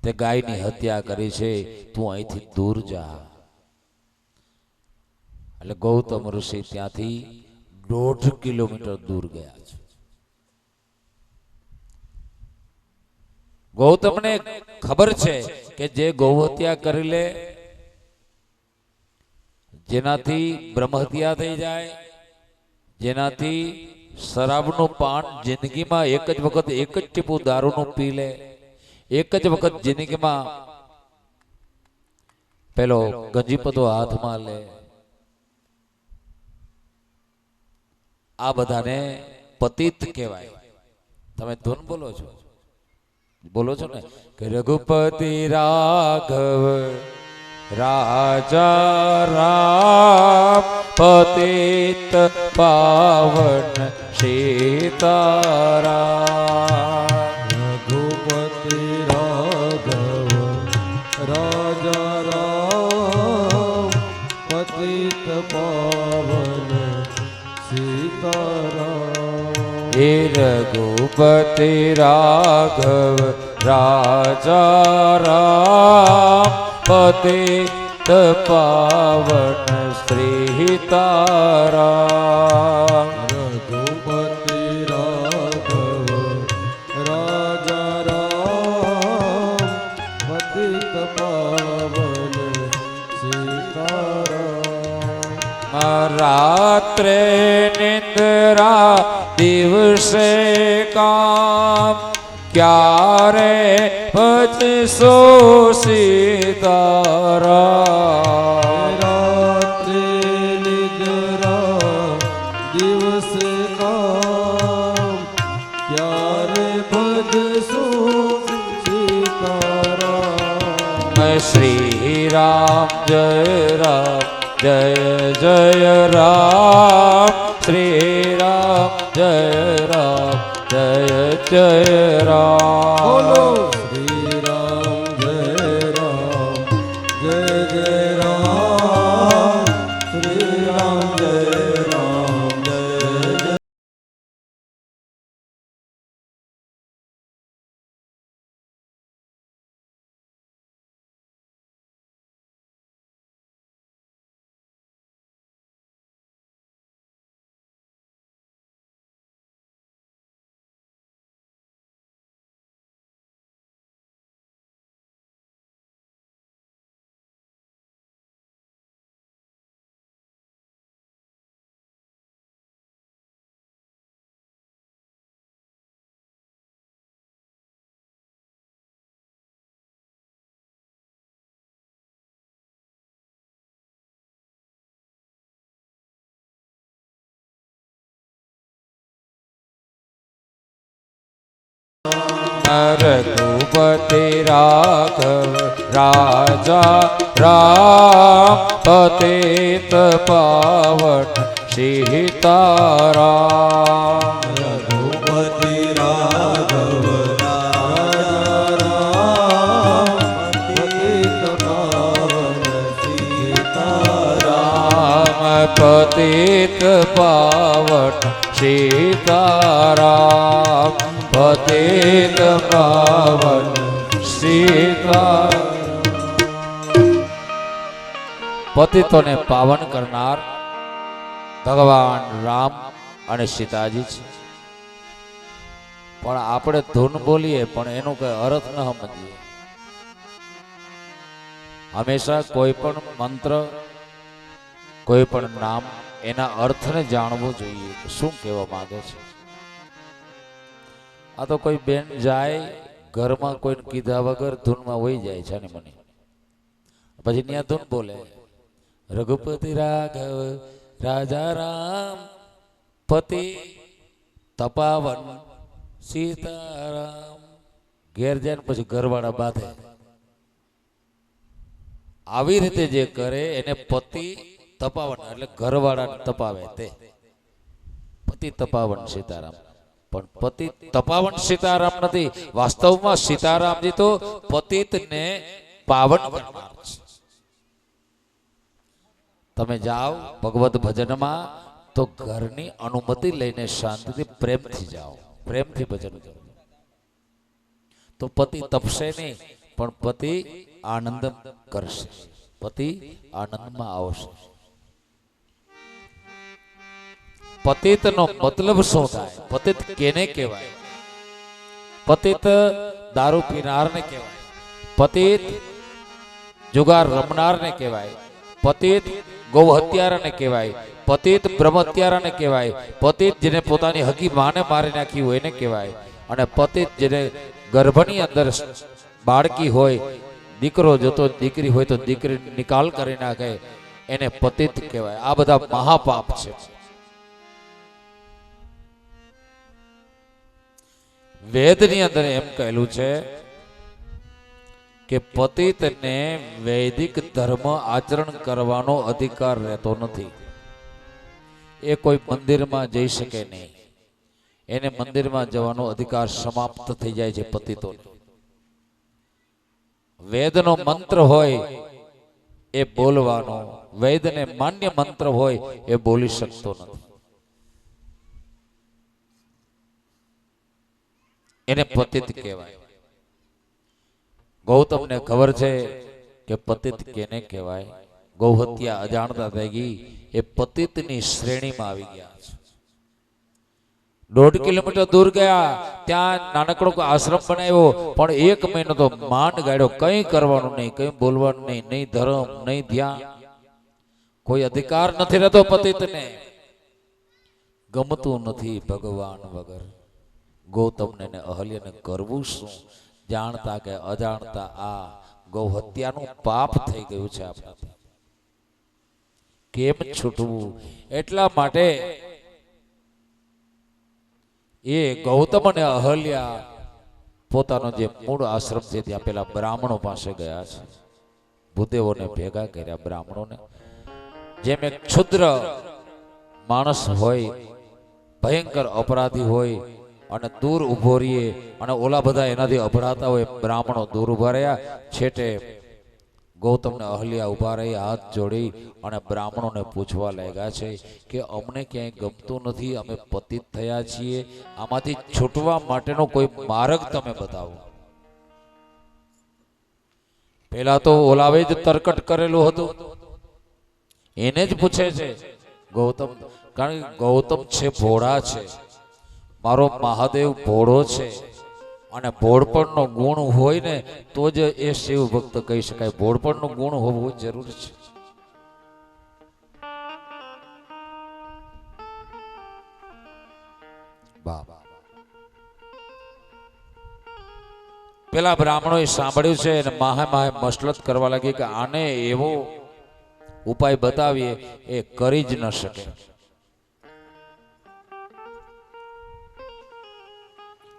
તે ગાયની હત્યા કરી છે, તું અહીંથી દૂર જા. એટલે ગૌતમ ઋષિ ત્યાંથી 1.5 કિલોમીટર દૂર ગયા છે. ગૌતમને ખબર છે કે જે ગૌહત્યા કરી લે, જેનાથી બ્રહ્મહત્યા થઈ જાય, જેનાથી શરાબનું પાન જિંદગીમાં એક જ વખત, એક જ ટીપું દારૂનું પી લે, એક જ વખત જિંદગીમાં પેલો ગંજીપતો હાથમાં લે, આ બધાને પતિત કહેવાય. તમે ધૂન બોલો છો ને કે રઘુપતિ રાઘવ રાજા રામ પતિત પાવન સીતારામ. રઘુપતિ રાઘવ રાજા રામ પતિત પાવન સીતારામ. હે રઘુપતિ રાઘવ રાજા રામ પતિત પાવન શ્રી તારામ. રઘુપતિ રાઘવ રાજા રામ પતિત પાવન સીતારામ. રાત્રે નિંદ્રા દિવસે કામ, ક્યારે ભજશો સીતારામ. રાત્રે નિદ્રા દિવસે કામ, ક્યારે ભજશો સીતારામ. શ્રી રામ જય જય રામ, શ્રી રામ જય જય રામ. બોલો રઘુપતિ રાઘવ રાજા રામ પતિત પાવન સીતારામ. રઘુપતિ રાઘવ રાજા રામ પતિત પાવન સીતારામ. પતિત પાવન સીતારામ. પતિત પાવન સીતારામ. પતિતોને પાવન કરનાર ભગવાન રામ અને સીતાજી છે. પણ આપણે ધૂન બોલીએ પણ એનો કઈ અર્થ ન સમજીએ. હંમેશા કોઈ પણ મંત્ર, કોઈ પણ નામ, એના અર્થને જાણવું જોઈએ કે શું કહેવા માંગે છે. આ તો કોઈ બેન જાય ઘરમાં કોઈને કીધા વગર ધૂનમાં વહી જાય છે ને મને, પછી ત્યાં ધૂન બોલે રઘુપતિ રાઘવ રાજા રામ પતિ તપાવન સીતારામ. ઘેર જાય ને પછી ઘરવાળા બાંધે. આવી રીતે જે કરે એને પતિ તપાવન એટલે ઘરવાળાને તપાવે તે પતિ તપાવન સીતારામ. પણ પતિ તપાવન સીતારામ નથી. વાસ્તવમાં સીતારામજી તો પતિતને પાવન કરનાર છે. તમે જાઓ ભગવત ભજનમાં તો ઘરની અનુમતિ લઈને શાંતિથી પ્રેમથી જાઓ, પ્રેમથી ભજન કરો તો પતિ તપશે નહીં પણ પતિ આનંદ કરશે, પતિ આનંદમાં આવશે. પતિતનો મતલબ શું થાય? પતિત કેને કહેવાય? પતિત દારૂ પીનારને કહેવાય, પતિત જુગાર રમનારને કહેવાય, પતિત ગૌ હત્યારાને કહેવાય, પતિત બ્રહ્મ હત્યારાને કહેવાય, પતિત જેને પોતાની હકી માને મારી નાખી હોય એને કહેવાય, અને પતિત જેને ગર્ભની અંદર બાળકી હોય, દીકરો જોતો દીકરી હોય તો દીકરી નિકાલ કરી નાખે એને પતિત કહેવાય. આ બધા મહાપાપ છે. વેદની અંદર એમ કહેલું છે કે પતિતને વૈદિક ધર્મ આચરણ કરવાનો અધિકાર રહેતો નથી. એ કોઈ મંદિરમાં જઈ શકે નહીં. એને મંદિરમાં જવાનો અધિકાર સમાપ્ત થઈ જાય છે પતિતોને. વેદનો મંત્ર હોય એ બોલવાનો, વેદને માન્ય મંત્ર હોય એ બોલી શકતો નથી. એને પતિત કહેવાય. ગૌતમને ખબર છે કે પતિત કેને કહેવાય? ગૌ હત્યા અજાણતા થઈ ગઈ એ પતિતની શ્રેણીમાં આવી ગયા છે. 1.5 કિલોમીટર દૂર ગયા, ત્યાં નાનકડો આશ્રમ બનાવ્યો, પણ 1 મહિનો તો માંડ ગાડ્યો. કંઈ કરવાનું નહીં, કંઈ બોલવાનું નહીં, નહીં ધર્મ, નહીં ધ્યાન, કોઈ અધિકાર નથી રહેતો પતિતને. ગમતું નથી ભગવાન વગર. ગૌતમને ને અહલ્યાને કરવું શું? જાણતા કે અજાણતા આ ગૌ હત્યાનું પાપ થઈ ગયું છે આપણાથી. કેમ છૂટવું? એટલા માટે એ ગૌતમ અને અહલ્યા પોતાનો જે મૂળ આશ્રમ છે ત્યાં પેલા બ્રાહ્મણો પાસે ગયા છે. ભૂદેવોને ભેગા કર્યા, બ્રાહ્મણોને. જેમ એક ક્ષુદ્ર માણસ હોય, ભયંકર અપરાધી હોય અને દૂર ઉભો રહીએ અને ઓલા બધા એનાથી અભડાતા હોય, બ્રાહ્મણો દૂર ઉભા રહ્યા. છેટે ગૌતમ ને અહલ્યા ઉભા રહી, હાથ જોડી અને બ્રાહ્મણોને પૂછવા લાગ્યા છે કે અમને ક્યાંય ગમતું નથી, અમે પતિત થયા છીએ, આમાંથી છૂટવા માટેનો કોઈ માર્ગ તમે બતાવો. પેલા તો ઓલાવે જ તરકટ કરેલું હતું, એને જ પૂછે છે ગૌતમ. કારણ કે ગૌતમ છે ભોળા છે, મારો મહાદેવ ભોળો છે, અને ભોળપણનો ગુણ હોય ને તો જ એ શિવ ભક્ત કહી શકાય. ભોળપણનો ગુણ હોવો જરૂરી છે. પેલા બ્રાહ્મણોએ સાંભળ્યું છે અને માહે માહે મસલત કરવા લાગી કે આને એવો ઉપાય બતાવીએ, એ કરી જ ન શકે.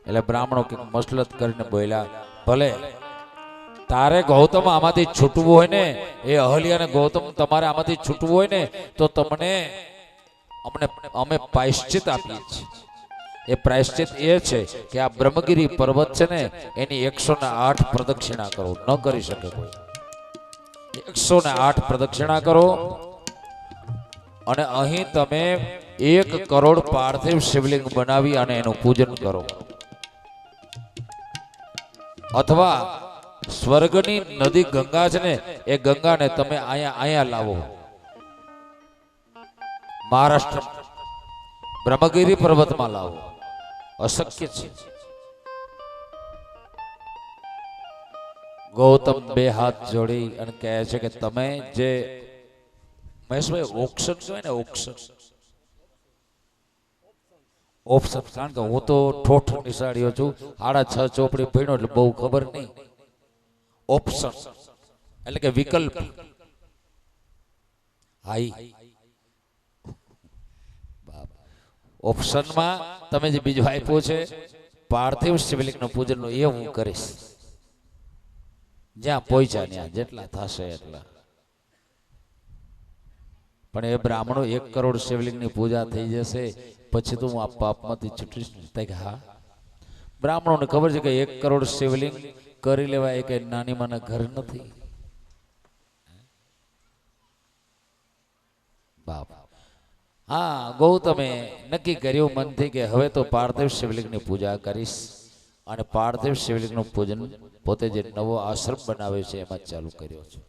એટલે બ્રાહ્મણો કે મસલત કરીને બોલ્યા, ભલે તારે ગૌતમ આમાંથી છૂટવું હોય ને, એ અહલ્યા અને ગૌતમ તમારે આમાંથી છૂટવું હોય ને, તો તમને અમે પ્રાયશ્ચિત આપીએ છીએ. એ પ્રાયશ્ચિત એ છે કે આ બ્રહ્મગીરી પર્વત છે ને એની 108 પ્રદક્ષિણા કરો. ન કરી શકે કોઈ. 108 પ્રદક્ષિણા કરો અને અહીં તમે 1 કરોડ પાર્થિવ શિવલિંગ બનાવી અને એનું પૂજન કરો. અથવા સ્વર્ગની નદી ગંગા છે ને, એ ગંગાને તમે અહીંયા લાવો. મહારાષ્ટ્ર બ્રહ્મગીરી પર્વતમાં લાવો. અશક્ય છે. ગૌતમ 2 હાથ જોડી અને કહે છે કે તમે જે મહેશભાઈ ઓક્શન કહેવાય ને, ઓપ્શન, કારણ કે હું તો ઠોઠ નિશાળ્યો છું, 6.5 ચોપડી ભણ્યો એટલે બહુ ખબર નહીં. ઓપ્શન એટલે કે વિકલ્પ. હાઈ ઓપ્શનમાં તમે જે બીજું આપ્યું છે પાર્થિવ શિવલિંગનું પૂજનનું, એ હું કરીશ. જ્યાં પહોંચ્યા ત્યાં જેટલા થશે એટલા. પણ એ બ્રાહ્મણો 1 કરોડ શિવલિંગની પૂજા થઈ જશે પછી તો હું આ પાપમાંથી છૂટીશ. હા, બ્રાહ્મણોને ખબર છે કે 1 કરોડ શિવલિંગ કરી લેવા એ કઈ નાની માના ઘર નથી. બાપ હા, ગૌતમે નક્કી કર્યું મનથી કે હવે તો પાર્થિવ શિવલિંગની પૂજા કરીશ. અને પાર્થિવ શિવલિંગનું પૂજન પોતે જે નવો આશ્રમ બનાવ્યો છે એમાં ચાલુ કર્યો છે.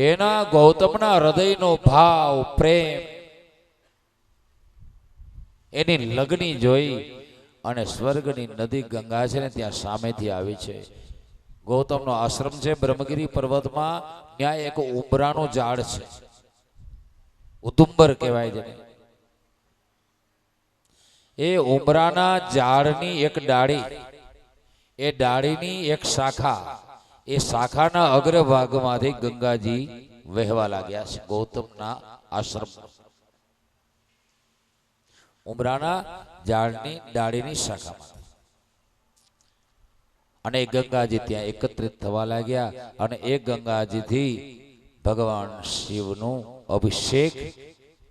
એના ગૌતમના હૃદયનો ભાવ, પ્રેમ, એની લગની જોઈ અને સ્વર્ગની નદી ગંગા છે ને ત્યાં સામેથી આવી છે. ગૌતમનો આશ્રમ છે બ્રહ્મગીરી પર્વતમાં. ત્યાં એક ઉંબરાનું ઝાડ છે, ઉદુંબર કહેવાય છે. એ ઉંબરાના ઝાડની એક ડાળી, એ ડાળીની એક શાખા, એ શાખાના અગ્રભાગમાંથી ગંગાજી વહેવા લાગ્યા છે ગૌતમના આશ્રમ. ઉંબરાના ઝાડની ડાળીની શાખામાં. અને એ ગંગાજી ત્યાં એકત્રિત થવા લાગ્યા અને એ ગંગાજીથી ભગવાન શિવનું અભિષેક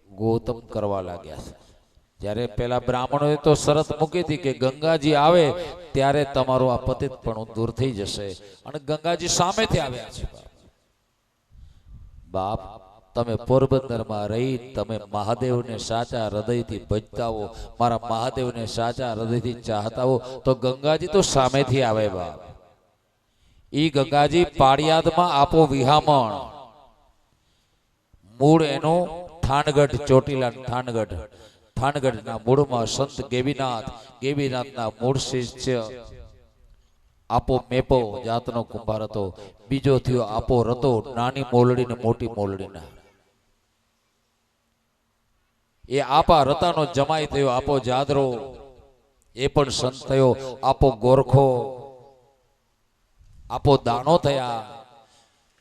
ગૌતમ કરવા લાગ્યા છે. જ્યારે પેલા બ્રાહ્મણોએ તો શરત મૂકી હતી કે ગંગાજી આવે ત્યારે તમારું આ પતિતપણું દૂર થઈ જશે. અને ગંગાજી સામેથી આવ્યા છે. બાપ, તમે પોરબંદરમાં રહી તમે મહાદેવને સાચા હૃદયથી ભજતા હો, મારા મહાદેવને સાચા હૃદયથી ચાહતા હો, તો ગંગાજી તો સામેથી આવે. બાપ, ઈ ગંગાજી પાળિયાદમાં આપો વિહામણ. મૂળ એનું થાનગઢ, ચોટીલા થાનગઢ. થાનગઢના મૂળમાં સંત ગેવીનાથના મૂળ શિષ્ય આપો મેપો જાતનો કુંભાર હતો. બીજો થયો આપો રતો, નાની મોલડી ને મોટી મોલડીના. એ આપા રતાનો જમાઈ થયો આપો જાદરો, એ પણ સંત થયો. આપો ગોરખો, આપો દાણો થયા.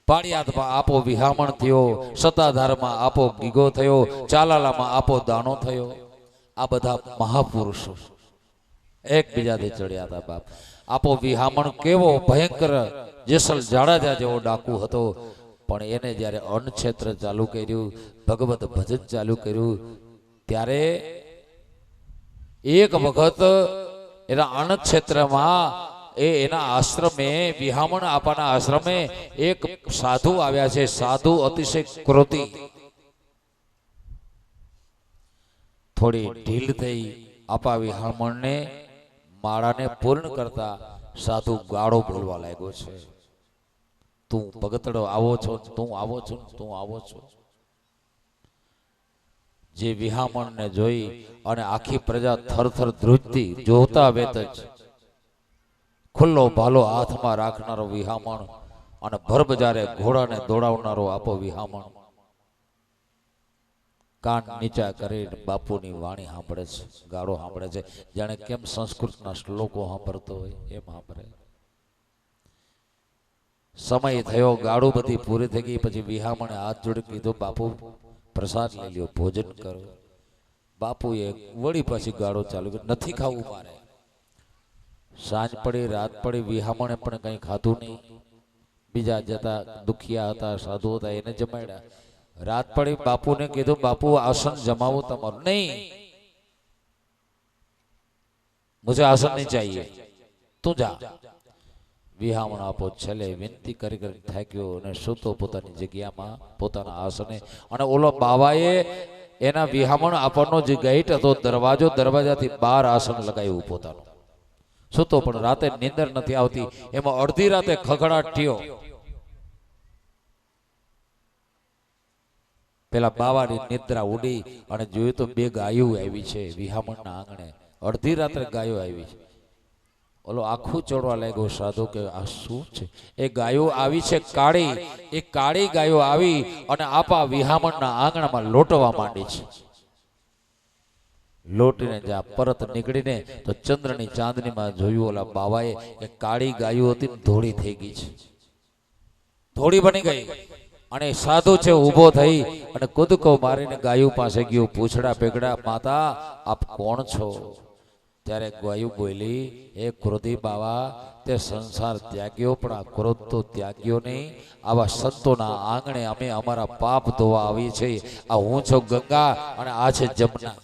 પાળિયાદમાં આપો વિહામણ થયો. સત્તાધારમાં આપો ગીગો થયો. ચાલાલામાં આપો દાણો થયો. આ બધા મહાપુરુષો એકબીજાથી ચડ્યા હતા. બાપ, આપો વિહામણ કેવો ભયંકર જેસલ જાડેજા જેવો ડાકુ હતો, પણ એને જ્યારે અન્નક્ષેત્ર ચાલુ કર્યું, ભગવત ભજન ચાલુ કર્યું, ત્યારે એક વખત એના અન્નક્ષેત્રમાં એના આશ્રમે, વિહામણ આપાના આશ્રમે એક સાધુ આવ્યા છે. સાધુ અતિશય ક્રોધી. થોડી ઢીલ થઈ આપા વિહામણને માળાને પૂર્ણ કરતા સાધુ ગાળો બોલવા લાગ્યો છે. તું ભગતડો આવો છો, તું આવો છો, તું આવો છો. જે વિહામણને જોઈ અને આખી પ્રજા થરથર ધ્રુજતી, જોતા વેત જ ખુલ્લો ભાલો હાથમાં રાખનારો વિહામણ અને ભર બજારે ઘોડાને દોડાવનારો આપો વિહામણ કાન નીચા કરી બાપુની વાણી સાંભળે છે, ગાળો સાંભળે છે. જાણે કેમ સંસ્કૃતના શ્લોકો સાંભળતો હોય એમ સાંભળે. સમય થયો, ગાળું બધી પૂરી થઈ ગઈ. પછી વિહામણે હાથ જોડી કીધું, બાપુ પ્રસાદ લઈ લ્યો, ભોજન કરો. બાપુએ વળી પાછી ગાળો ચાલુ કરી, નથી ખાવું મારે. સાંજ પડી રાત પડી વિહામણે પણ કંઈ ખાધું નહીં. બીજા જતા દુખિયા હતા સાધુ હતા એને જમાડ્યા. રાત પડી બાપુને કીધું બાપુ આસન જમાવો તમારું. નહીં, મુझे આસન નહીં ચાહીએ, તું જા. વિહામણ આપો છેલ્લે વિનંતી કરી કરી થાક્યો અને સૂતો પોતાની જગ્યામાં પોતાના આસને. અને ઓલો બાવાએ એના વિહામણ આપવાનો જે ગેટ હતો દરવાજો, દરવાજાથી બહાર આસન લગાવ્યું પોતાનું. સૂતો પણ રાતે નીંદર નથી આવતી. એમાં અડધી રાતે ખખડાટ થયો. પેલા બાવાની નિદ્રા ઉડી અને જોયું તો બે ગાયો આવી છે વિહામણના આંગણે. અડધી રાત્રે ગાયો આવી છે. ઓલો આખું ચડવા લાગ્યો સાધુ કે આ શું છે? એ ગાયો આવી છે કાળી. એ કાળી ગાયો આવી અને આપા વિહામણના આંગણામાં લોટવા માંડી છે. લોટીને જ્યાં પરત નીકળીને તો ચંદ્રની ચાંદનીમાં જોયું ઓલા બાવાએ કે કાળી ગાયો હતી ને ધોળી થઈ ગઈ છે, ધોળી બની ગઈ. અને સાધુ છે ઊભો થઈ અને કૂદકો મારીને ગાયું પાસે ગયો. પૂછડા પેગડા, માતા આપ કોણ છો? ત્યારે ગાયું બોલી, એ ક્રોધી બાવા, તે સંસાર ત્યાગ્યો પણ આ ક્રોધ તો ત્યાગ્યો નહીં. આવા સંતોના આંગણે અમે અમારા પાપ ધોવા આવીએ છીએ. આ હું છું ગંગા અને આ છે જમના.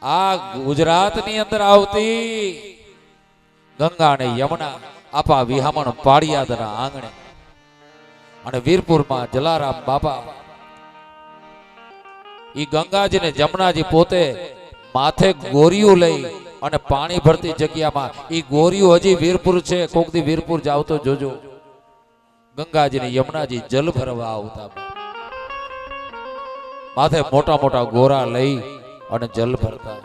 આ ગુજરાતની અંદર આવતી ગંગા અને યમુના આપા વિહામણ પાળિયાદના આંગણે. અને વીરપુરમાં જલારામ બાપા ઈ ગંગાજી ને જમનાજી પોતે માથે ગોરીયું લઈ અને પાણી ભરતી જગ્યામાં ઈ ગોરીયું હજી વીરપુર છે. કોક દી વીરપુર જાવ તો જોજો, ગંગાજી ને યમુનાજી જલ ભરવા આવતા. માથે મોટા મોટા ગોરા લઈ અને જલ ભરતા.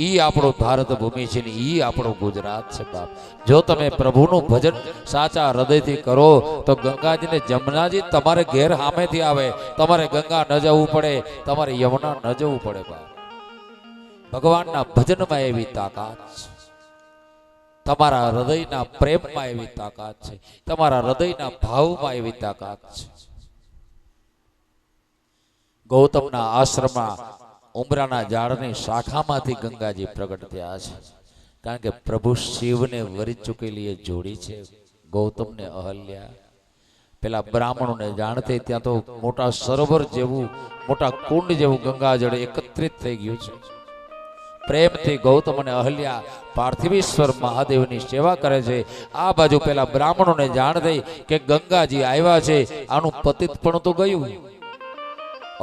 ઈ આપણો ભારત ભૂમિ છે ને ઈ આપણો ગુજરાત છે બાપ. જો તમે પ્રભુનું ભજન સાચા હૃદયથી કરો તો ગંગાજી ને જમનાજી તમારે ઘેર સામેથી આવે. તમારે ગંગા ન જવું પડે, તમારે યમુના ન જવું પડે બાપ. ભગવાનના ભજનમાં એવી તાકાત છે, તમારા હૃદયના પ્રેમમાં એવી તાકાત છે, તમારા હૃદયના ભાવમાં એવી તાકાત છે. ગૌતમના આશ્રમમાં ઉમરાના ઝાડની શાખામાંથી ગંગાજી પ્રગટ થયા છે. કારણ કે પ્રભુ શિવને વરી ચૂકેલી એ જોડી છે ગૌતમને અહલ્યા. પેલા બ્રાહ્મણોને જાણતે ત્યાં તો મોટા સરોવર જેવું, મોટા કુંડ જેવું ગંગાજળ એકત્રિત થઈ ગયું છે. પ્રેમથી ગૌતમ અને અહલ્યા પાર્થિવેશ્વર મહાદેવની સેવા કરે છે. આ બાજુ પેલા બ્રાહ્મણોને જાણ થઈ કે ગંગાજી આવ્યા છે, આનું પતિત પણ તો ગયું.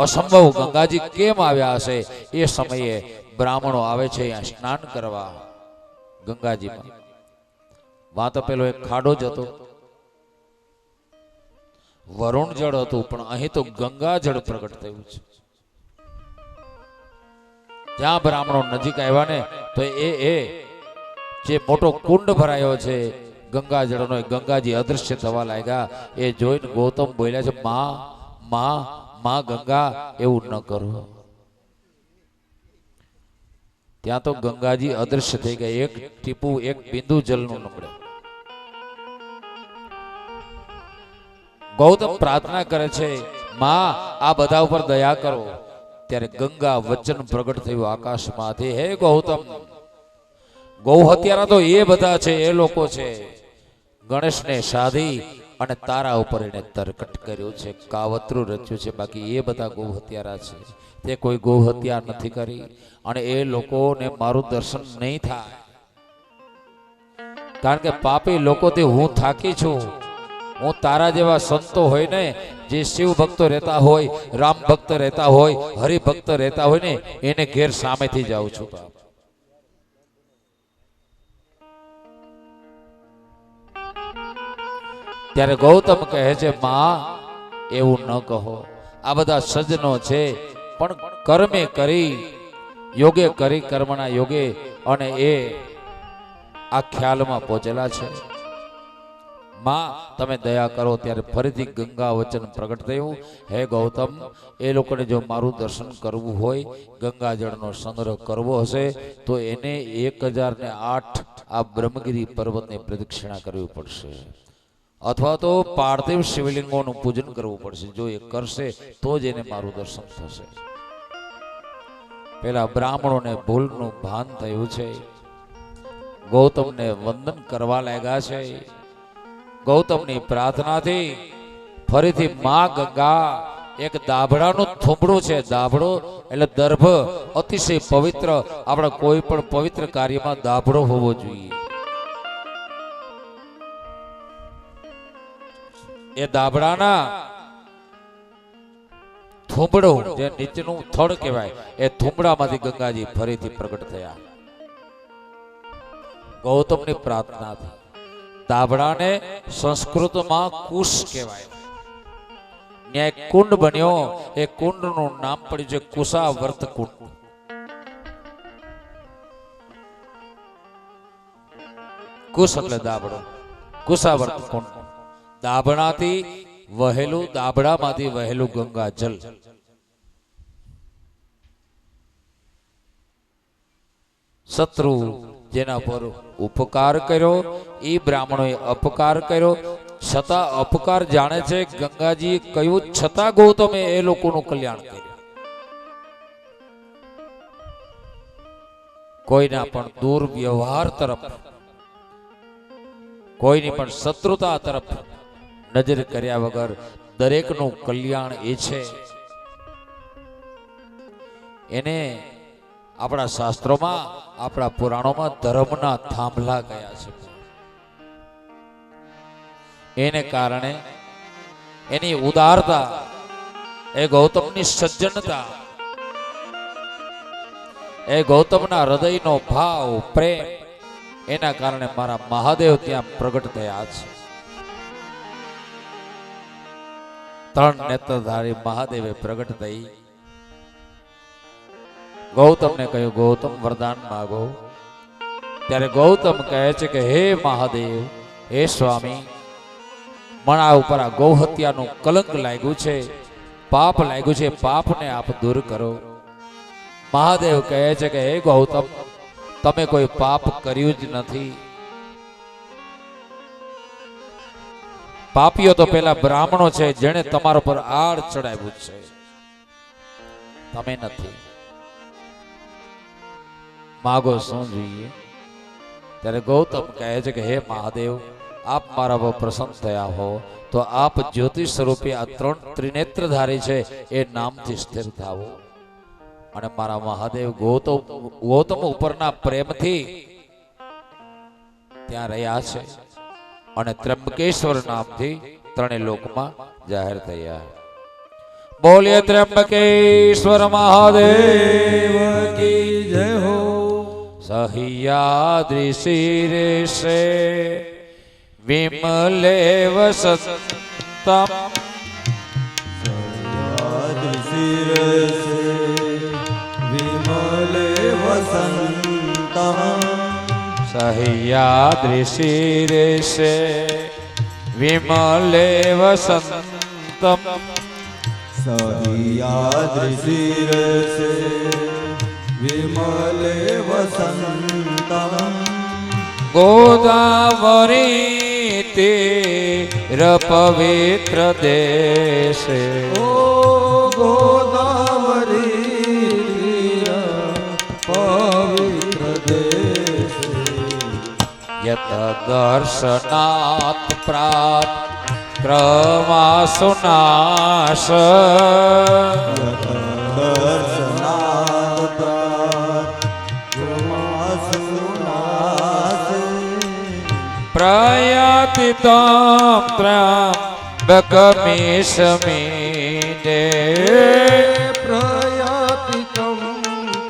અસંભવ ગંગાજી કેમ આવ્યા હશે? એ સમયે બ્રાહ્મણો આવે છે અહીંયા સ્નાન કરવા ગંગાજીમાં. વાં તો પેલો એક ખાડો જ હતો, વરુણ જળ હતું, પણ અહીં તો ગંગા જળ પ્રગટ થયું છે. જ્યાં બ્રાહ્મણો નજીક આવ્યા ને તો એ જે મોટો કુંડ ભરાયો છે ગંગા જળનો, ગંગાજી અદૃશ્ય થવા લાગ્યા. એ જોઈને ગૌતમ બોલ્યા છે, માં માં માં ગંગા, એવું ન કરો. ત્યાં તો ગંગાજી અદૃશ્ય થઈ ગયા. એક ટીપું, એક બિંદુ જલનું નમળે. ગૌતમ પ્રાર્થના કરે છે, માં આ બધા ઉપર દયા કરો. ત્યારે ગંગા વચન પ્રગટ થયું આકાશમાંથી, હે ગૌતમ, ગૌ હત્યારા તો એ બધા છે, એ લોકો છે. ગણેશને સાધી અને તારા ઉપર એને તરકટ કર્યો છે, કાવતરું રચ્યું છે. બાકી એ બધા ગૌ હત્યારા છે, તે કોઈ ગૌ હત્યા નથી કરી. અને એ લોકોને મારું દર્શન નહીં થાય, કારણ કે પાપી લોકોથી હું થાકી છું. હું તારા જેવા સંતો હોય ને, જે શિવ ભક્તો રહેતા હોય, રામ ભક્ત રહેતા હોય, હરિભક્ત રહેતા હોય ને, એને ઘેર સામેથી જાઉં છું. ત્યારે ગૌતમ કહે છે, માં એવું ન કહો. આ બધા સજ્જનો છે, પણ કર્મે કરી, યોગે કરી, કર્મના યોગે, અને એ આ ખ્યાલમાં પહોંચેલા છે. માં તમે દયા કરો. ત્યારે ફરીથી ગંગા વચન પ્રગટ થયું, હે ગૌતમ, એ લોકોને જો મારું દર્શન કરવું હોય, ગંગાજળનો સંગ્રહ કરવો હશે, તો એને 1008 આ બ્રહ્મગીરી પર્વતની પ્રદક્ષિણા કરવી પડશે. અથવા તો પાર્થિવ શિવલિંગોનું પૂજન કરવું પડશે. જો એ કરશે તો જ એને મારું દર્શન થશે. પેલા બ્રાહ્મણોને ભૂલનું ભાન થયું છે. ગૌતમને વંદન કરવા લાગ્યા છે. ગૌતમની પ્રાર્થનાથી ફરીથી માં ગંગા એક દાભડાનું થૂંભડું છે. દાભડો એટલે દર્ભ, અતિશય પવિત્ર. આપણા કોઈ પણ પવિત્ર કાર્યમાં દાભડો હોવો જોઈએ. એ દાભડાના થૂંભડું જે નીચેનું થડ કહેવાય, એ થૂંભડામાંથી ગંગાજી ફરીથી પ્રગટ થયા ગૌતમની પ્રાર્થનાથી. દાભડાને સંસ્કૃતમાં કુશ કહેવાય. ત્યાં એક કુંડ બન્યો. એ કુંડનું નામ પડ્યું છે કુશાવર્ત કુંડ. કુશ એટલે દાબડો, કુશાવર્ત કુંડ. દાબડાથી વહેલું, દાબડામાંથી વહેલું ગંગા જલ. શત્રુ જેના પર ઉપકાર કર્યો, એ બ્રાહ્મણોએ અપકાર કર્યો. છતાં અપકાર જાણે છે ગંગાજી કહ્યું, છતાં ગૌતમે એ લોકોનું કલ્યાણ કર્યું. કોઈના પણ દુર્વ્યવહાર તરફ, કોઈની પણ શત્રુતા તરફ નજર કર્યા વગર દરેકનું કલ્યાણ એ છે. એને આપણા શાસ્ત્રોમાં, આપણા પુરાણોમાં ધર્મના થાંભલા ગયા છે. એને કારણે એની ઉદારતા, એ ગૌતમની સજ્જનતા, એ ગૌતમના હૃદયનો ભાવ, પ્રેમ, એના કારણે મારા મહાદેવ ત્યાં પ્રગટ થયા છે. ત્રણ નેત્રધારી મહાદેવે પ્રગટ થઈ ગૌતમને કહ્યું, ગૌતમ વરદાન માગો. ત્યારે ગૌતમ કહે છે કે હે મહાદેવ, હે સ્વામી, મણા ઉપર આ ગૌ હત્યાનું કલંક લાગ્યું છે, પાપ લાગ્યું છે, પાપને આપ દૂર કરો. મહાદેવ કહે છે કે હે ગૌતમ, તમે કોઈ પાપ કર્યું જ નથી. પાપીઓ તો પેલા બ્રાહ્મણો છે જેણે તમારા પર આડ ચડાવ્યું છે, તમે નથી. માગો શું જોઈએ? ત્યારે ગૌતમ કહે છે કે હે મહાદેવ, આપ મારા પર પ્રસન્ન થયા હો તો આપ જ્યોતિ સ્વરૂપે આ ત્રણ ત્રિનેત્રધારી છે એ નામથી સ્થિર થાવો. અને મારા મહાદેવ ગૌતમ ઉપરના પ્રેમથી ત્યાં રહ્યા છે અને ત્રંબકેશ્વર નામથી ત્રણેય લોકમાં જાહેર થયા. બોલીએ ત્રંબકેશ્વર મહાદેવ કી જય હો. સહ્યાદ્રી શિરેશે વિમલે વસંતમ, વિમલે વસંતમ, સહ્યાદ્રી શિરેશે વિમલે વસંતમ, સહ્યાદ્રી શિરસે વિમલે વસંતમ, ગોદાવરી તીર પવિત્ર દેશે, ઓ ગોદાવરી પવિત્ર દેશે, યત દર્શનાત પ્રાત ક્રમાસુનાશ, દર્શનાત ક્રમાસુનાશ, પ્રયાતિ તમ ત્રંબકમીશમીને, પ્રયાતિ તમ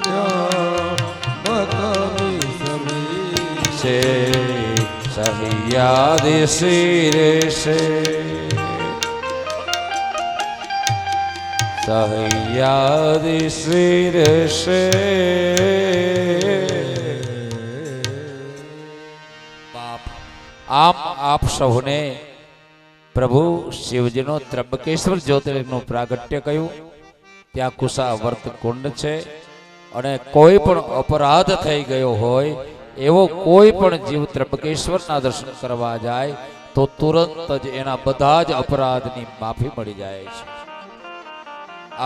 ત્રંબકમીશમીને, સહ્યાદ્રી શિરેશે, સહ્યાદ્રી શિરેશે. આમ આપ સૌને પ્રભુ શિવજીનો ત્રંબકેશ્વર જ્યોતિર્લિંગનું પ્રાગટ્ય કહ્યું. ત્યાં કુશાવર્ત કુંડ છે અને કોઈ પણ અપરાધ થઈ ગયો હોય એવો કોઈ પણ જીવ ત્રંબકેશ્વરના દર્શન કરવા જાય તો તુરંત જ એના બધા જ અપરાધની માફી મળી જાય છે.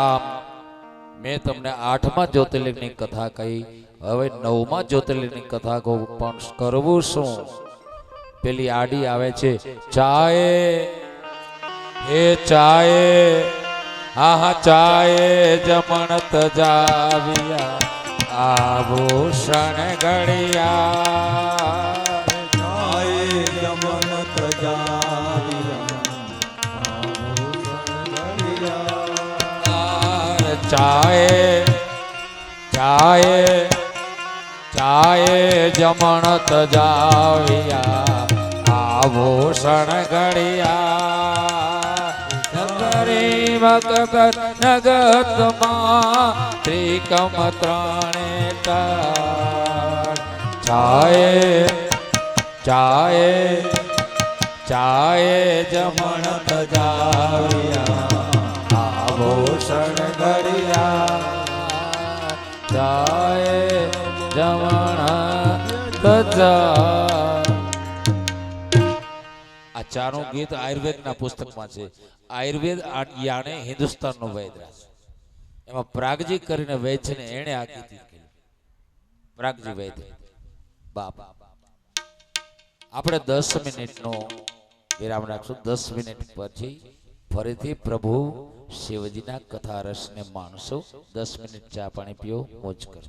આમ મેં તમને 8મા જ્યોતિર્લિંગની કથા કહી, હવે 9મા જ્યોતિર્લિંગની કથા કહું, પણ કરવું શું? પેલી આડી આવે છે, ચાએ હે ચાએ, આહા ચાએ જમણત જાવિયા, આભૂષણ ઘડિયા. ચાય જમન તજાવિયા, ચાએ ચાએ ચાએ જમણત જાવિયા, આભૂષણ ઘડિયા. નગરી મગત નગતમાં ત્રિકમ ત્રણે ટાળ. ચાએ ચાએ ચાએ જમણત જાવિયા, આભૂષણ ઘડિયા. ચાએ જમણત જા. આ ચારનું ગીત આયુર્વેદના પુસ્તકમાં છે. આયુર્વેદ યાને હિન્દુસ્તાનનો વૈદ્ય છે. એમાં પ્રાગજી કરીને વૈદ છે ને, એણે આ ગીત લખ્યું. પ્રાગજી વૈદ્ય બાપ. આપણે 10 મિનિટનો વિરામ રાખશું. 10 મિનિટ પછી ફરીથી પ્રભુ શિવજીના કથા રસને માણશો. 10 મિનિટ ચા પાણી પીઓ, મોજ કરો.